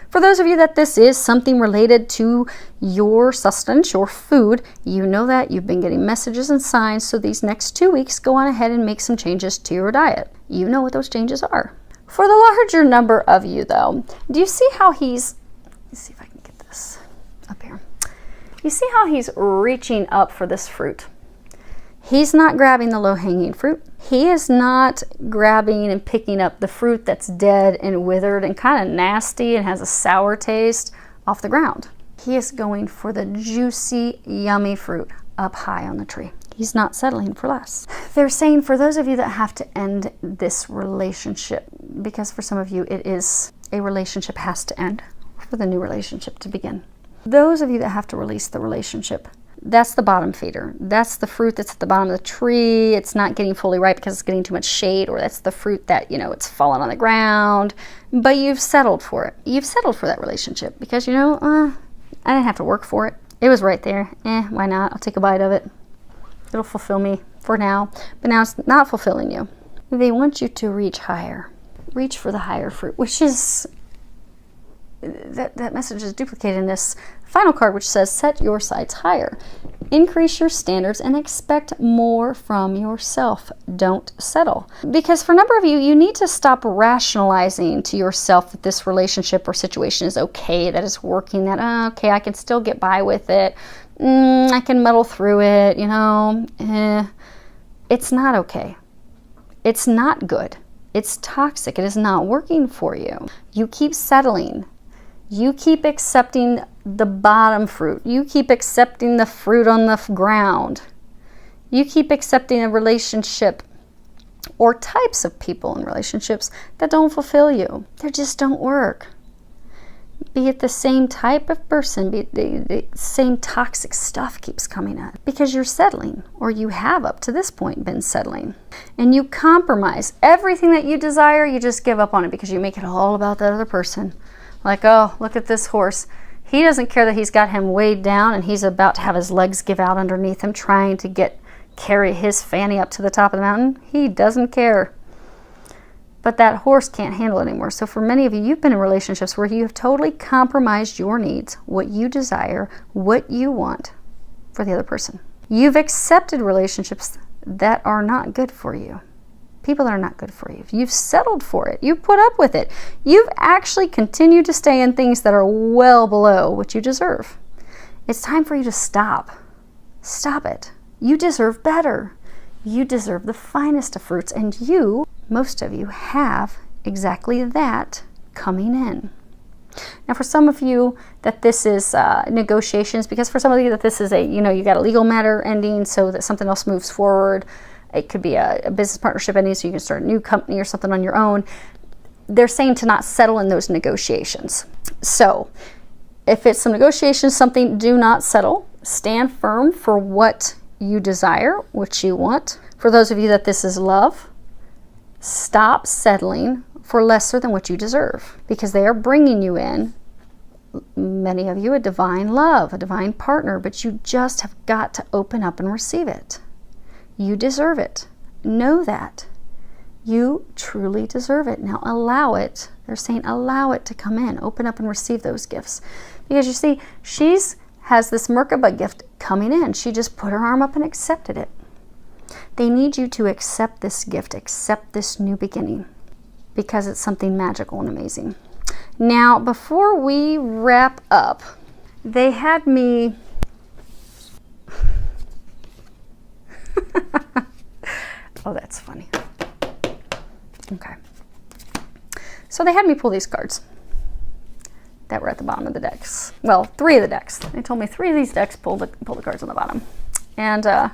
For those of you that this is something related to your sustenance, your food, you know that you've been getting messages and signs. So these next 2 weeks, go on ahead and make some changes to your diet. You know what those changes are. For the larger number of you, though, do you see how let's see if I can get this up here. You see how he's reaching up for this fruit? He's not grabbing the low-hanging fruit. He is not grabbing and picking up the fruit that's dead and withered and kind of nasty and has a sour taste off the ground. He is going for the juicy, yummy fruit up high on the tree. He's not settling for less. They're saying for those of you that have to end this relationship, because for some of you it is a relationship has to end for the new relationship to begin. Those of you that have to release the relationship, that's the bottom feeder. That's the fruit that's at the bottom of the tree. It's not getting fully ripe because it's getting too much shade, or that's the fruit that, it's fallen on the ground. But you've settled for it. You've settled for that relationship because, I didn't have to work for it. It was right there. Why not? I'll take a bite of it. It'll fulfill me for now. But now it's not fulfilling you. They want you to reach higher. Reach for the higher fruit, which is... That message is duplicated in this final card, which says set your sights higher, increase your standards, and expect more from yourself. Don't settle, because for a number of you, you need to stop rationalizing to yourself that this relationship or situation is okay, that it's working, that okay, I can still get by with it, I can muddle through it, it's not okay. It's not good. It's toxic. It is not working for you. You keep settling. You keep accepting the bottom fruit. You keep accepting the fruit on the ground. You keep accepting a relationship or types of people in relationships that don't fulfill you. They just don't work. Be it the same type of person, be it the same toxic stuff keeps coming up because you're settling, or you have up to this point been settling. And you compromise. Everything that you desire, you just give up on it because you make it all about that other person. Like, oh, look at this horse. He doesn't care that he's got him weighed down and he's about to have his legs give out underneath him, trying to carry his fanny up to the top of the mountain. He doesn't care. But that horse can't handle it anymore. So for many of you, you've been in relationships where you have totally compromised your needs, what you desire, what you want for the other person. You've accepted relationships that are not good for you. People that are not good for you. You've settled for it. You've put up with it. You've actually continued to stay in things that are well below what you deserve. It's time for you to stop. Stop it. You deserve better. You deserve the finest of fruits, and most of you have exactly that coming in. Now, for some of you that this is negotiations, because for some of you that this is you got a legal matter ending so that something else moves forward. It could be a business partnership ending so you can start a new company or something on your own. They're saying to not settle in those negotiations. So if it's some negotiations, something, do not settle. Stand firm for what you desire, what you want. For those of you that this is love, stop settling for lesser than what you deserve, because they are bringing you in, many of you, a divine love, a divine partner, but you just have got to open up and receive it. You deserve it. Know that. You truly deserve it. Now allow it. They're saying allow it to come in. Open up and receive those gifts. Because you see, has this Merkaba gift coming in. She just put her arm up and accepted it. They need you to accept this gift, accept this new beginning, because it's something magical and amazing. Now, before we wrap up, they had me... Oh, that's funny. Okay. So they had me pull these cards. that were at the bottom of the decks. Well, 3 of the decks. They told me 3 of these decks pull the cards on the bottom. And and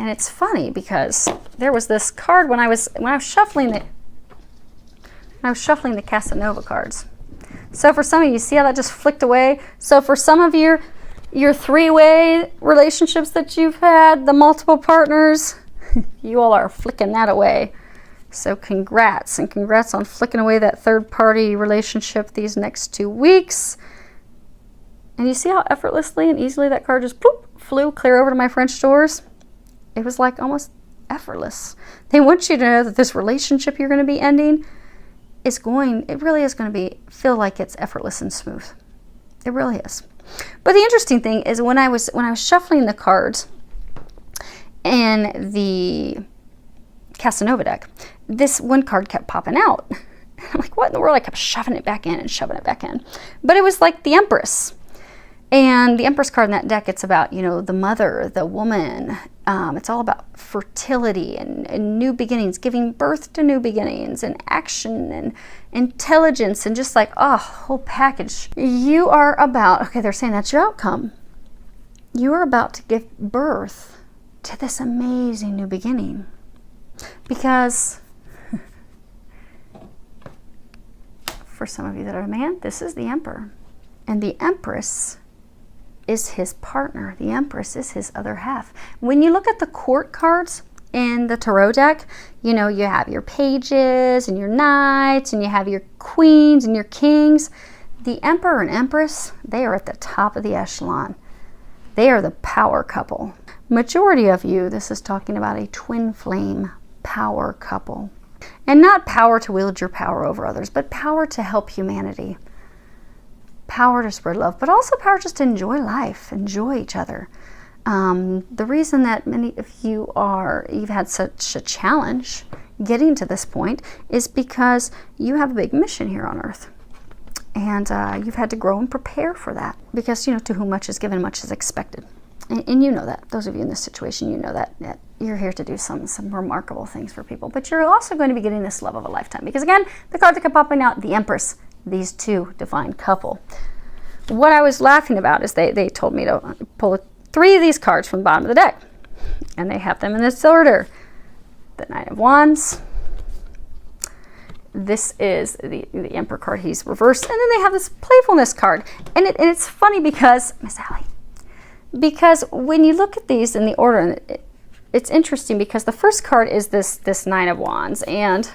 it's funny because there was this card when I was shuffling the Casanova cards. So for some of you, see how that just flicked away? So for some of your 3-way relationships that you've had, the multiple partners, you all are flicking that away. So congrats, and congrats on flicking away that third-party relationship these next 2 weeks. And you see how effortlessly and easily that card just ploop, flew clear over to my French doors? It was like almost effortless. They want you to know that this relationship you're going to be ending it really is going to feel like it's effortless and smooth. It really is. But the interesting thing is when I was shuffling the cards in the Casanova deck, this one card kept popping out. I'm like, what in the world? I kept shoving it back in and shoving it back in. But it was like the Empress. And the Empress card in that deck, it's about, the mother, the woman. It's all about fertility and new beginnings, giving birth to new beginnings and action and intelligence and just like, whole package. You are about, they're saying that's your outcome. You are about to give birth to this amazing new beginning. Because for some of you that are a man, this is the Emperor. And the Empress is his partner. The Empress is his other half. When you look at the court cards in the tarot deck, you have your pages and your knights and you have your queens and your kings. The Emperor and Empress, they are at the top of the echelon. They are the power couple. Majority of you, this is talking about a twin flame power couple. And not power to wield your power over others, but power to help humanity. Power to spread love, but also power just to enjoy life, enjoy each other. The reason that many of you've had such a challenge getting to this point is because you have a big mission here on Earth. And you've had to grow and prepare for that. Because, to whom much is given, much is expected. And you know that. Those of you in this situation, you know that you're here to do some remarkable things for people. But you're also going to be getting this love of a lifetime. Because again, the card that kept popping out, the Empress, these two divine couple. What I was laughing about is they told me to pull 3 of these cards from the bottom of the deck. And they have them in this order. The Knight of Wands. This is the Emperor card. He's reversed. And then they have this playfulness card. And it's funny because, Miss Allie, because when you look at these in the order, it's interesting because the first card is this Nine of Wands. And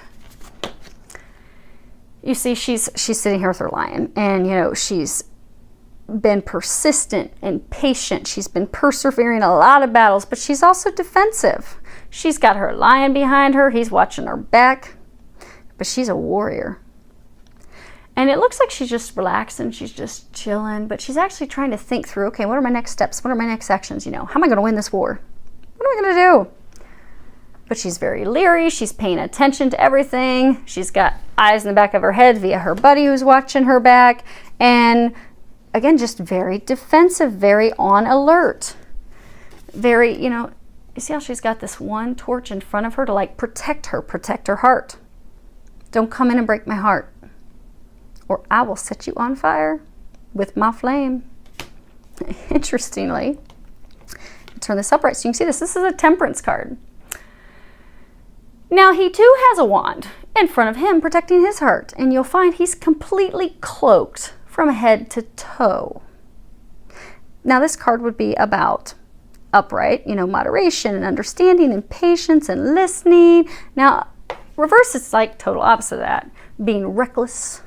you see she's sitting here with her lion. And, she's been persistent and patient. She's been persevering a lot of battles, but she's also defensive. She's got her lion behind her. He's watching her back. But she's a warrior. And it looks like she's just relaxing. She's just chilling. But she's actually trying to think through, okay, what are my next steps? What are my next actions? How am I going to win this war? What am I going to do? But she's very leery. She's paying attention to everything. She's got eyes in the back of her head via her buddy who's watching her back. And again, just very defensive, very on alert. Very, you see how she's got this one torch in front of her to protect her heart. Don't come in and break my heart, or I will set you on fire with my flame. Interestingly, turn this upright so you can see this. This is a Temperance card. Now, he too has a wand in front of him protecting his heart, and you'll find he's completely cloaked from head to toe. Now, this card would be about upright, moderation and understanding and patience and listening. Now, reverse is like total opposite of that. Being reckless,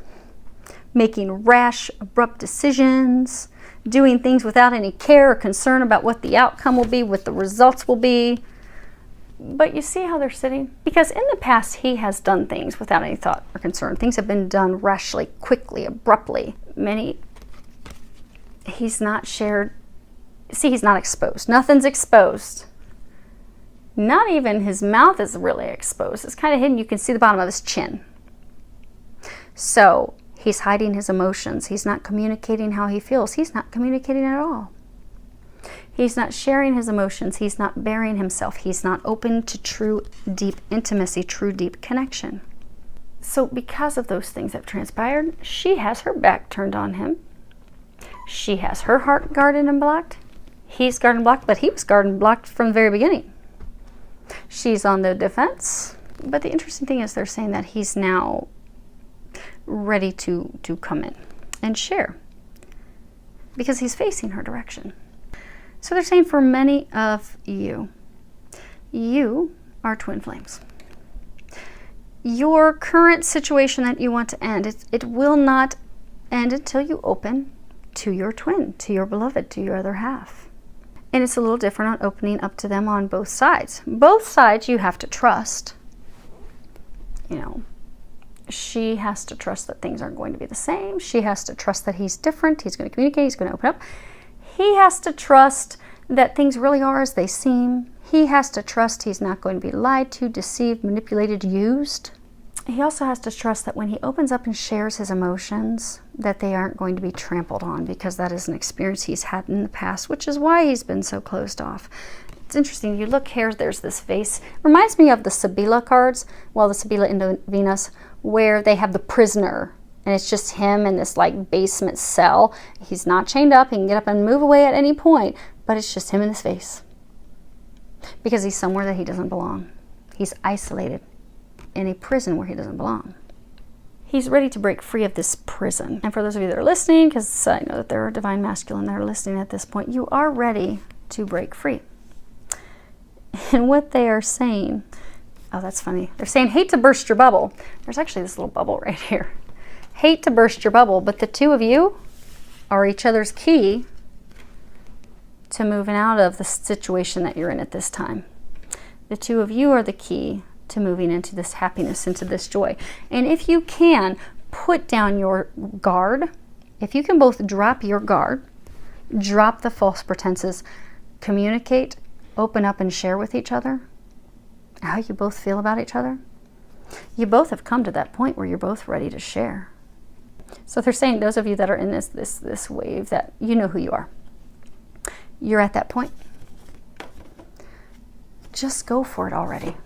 making rash, abrupt decisions, doing things without any care or concern about what the outcome will be, what the results will be. But you see how they're sitting? Because in the past, he has done things without any thought or concern. Things have been done rashly, quickly, abruptly. He's not shared. See, he's not exposed. Nothing's exposed. Not even his mouth is really exposed. It's kind of hidden. You can see the bottom of his chin. So he's hiding his emotions. He's not communicating how he feels. He's not communicating at all. He's not sharing his emotions. He's not bearing himself. He's not open to true, deep intimacy, true, deep connection. So because of those things that have transpired, she has her back turned on him. She has her heart guarded and blocked. He's guarded and blocked, but he was guarded and blocked from the very beginning. She's on the defense. But the interesting thing is they're saying that he's now ready to come in and share because he's facing her direction. So they're saying for many of you, you are twin flames. Your current situation that you want to end, it will not end until you open to your twin, to your beloved, to your other half. And it's a little different on opening up to them on both sides. Both sides you have to trust. You know, she has to trust that things aren't going to be the same. She has to trust that he's different. He's going to communicate. He's going to open up. He has to trust that things really are as they seem. He has to trust he's not going to be lied to, deceived, manipulated, used. He also has to trust that when he opens up and shares his emotions, that they aren't going to be trampled on, because that is an experience he's had in the past, which is why he's been so closed off. It's interesting. You look here, there's this vase. Reminds me of the Sibilla cards, well, the Sibilla into Venus, where they have the prisoner, and it's just him in this like basement cell. He's not chained up. He can get up and move away at any point, but it's just him in this vase. Because he's somewhere that he doesn't belong. He's isolated in a prison where he doesn't belong. He's ready to break free of this prison. And for those of you that are listening, because I know that there are divine masculine that are listening at this point, you are ready to break free. And what they are saying, oh, that's funny. They're saying, hate to burst your bubble. There's actually this little bubble right here. Hate to burst your bubble, but the two of you are each other's key to moving out of the situation that you're in at this time. The two of you are the key to moving into this happiness, into this joy. And if you can, put down your guard. If you can both drop your guard, drop the false pretenses, communicate, open up and share with each other how you both feel about each other, you both have come to that point where you're both ready to share. So they're saying, those of you that are in this wave, that you know who you are. You're at that point. Just go for it already.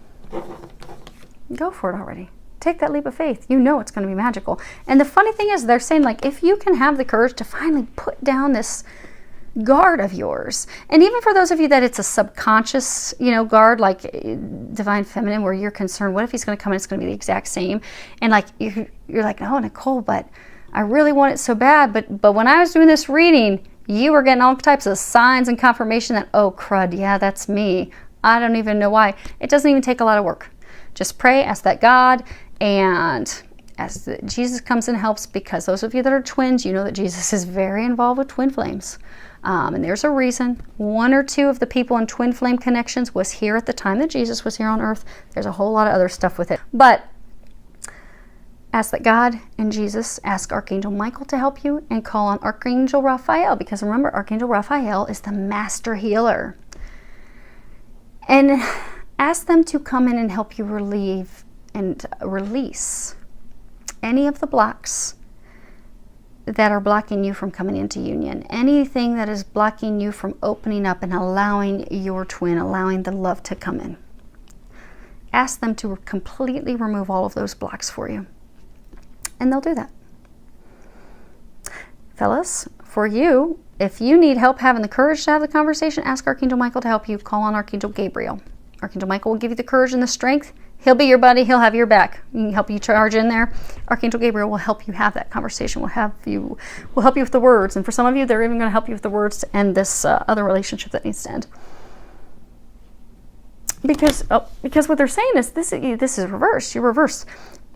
Go for it already. Take that leap of faith. You know it's going to be magical. And the funny thing is, they're saying, like, if you can have the courage to finally put down this guard of yours, and even for those of you that it's a subconscious, you know, guard, like divine feminine, where you're concerned, what if he's going to come and it's going to be the exact same? And like you're like, oh, Nicole, but I really want it so bad. But when I was doing this reading, you were getting all types of signs and confirmation that, oh, crud, yeah, that's me. I don't even know why. It doesn't even take a lot of work. Just pray, ask that God, and as Jesus comes and helps, because those of you that are twins, you know that Jesus is very involved with twin flames. And there's a reason. One or two of the people in twin flame connections was here at the time that Jesus was here on earth. There's a whole lot of other stuff with it. But ask that God and Jesus, ask Archangel Michael to help you, and call on Archangel Raphael, because remember, Archangel Raphael is the master healer. And ask them to come in and help you relieve and release any of the blocks that are blocking you from coming into union. Anything that is blocking you from opening up and allowing your twin, allowing the love to come in. Ask them to completely remove all of those blocks for you. And they'll do that. Fellas, for you, if you need help having the courage to have the conversation, ask Archangel Michael to help you. Call on Archangel Gabriel. Archangel Michael will give you the courage and the strength. He'll be your buddy. He'll have your back. He can help you charge in there. Archangel Gabriel will help you have that conversation. Will help you with the words. And for some of you, they're even going to help you with the words to end this other relationship that needs to end. Because what they're saying is this is reversed. You're reversed.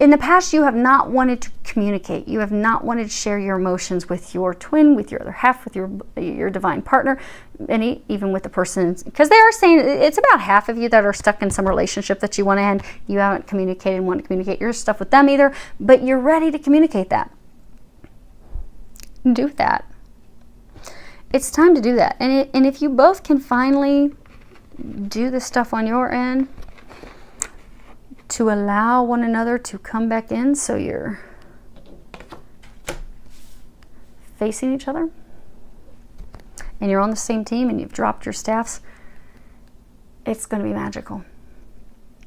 In the past, you have not wanted to communicate. You have not wanted to share your emotions with your twin, with your other half, with your divine partner, and even with the person. Because they are saying it's about half of you that are stuck in some relationship that you want to end. You haven't communicated and want to communicate your stuff with them either, but you're ready to communicate that. Do that. It's time to do that. And if you both can finally do the stuff on your end, to allow one another to come back in, so you're facing each other and you're on the same team and you've dropped your staffs, it's going to be magical.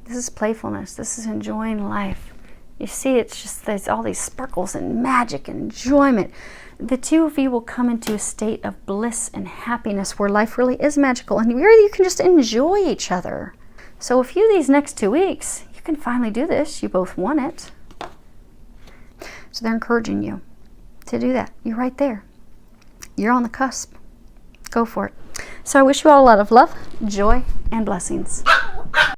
This is playfulness. This is enjoying life. You see, it's just there's all these sparkles and magic and enjoyment. The two of you will come into a state of bliss and happiness where life really is magical and where you can just enjoy each other. So a few of these next 2 weeks, you can finally do this. You both want it. So they're encouraging you to do that. You're right there. You're on the cusp. Go for it. So I wish you all a lot of love, joy, and blessings.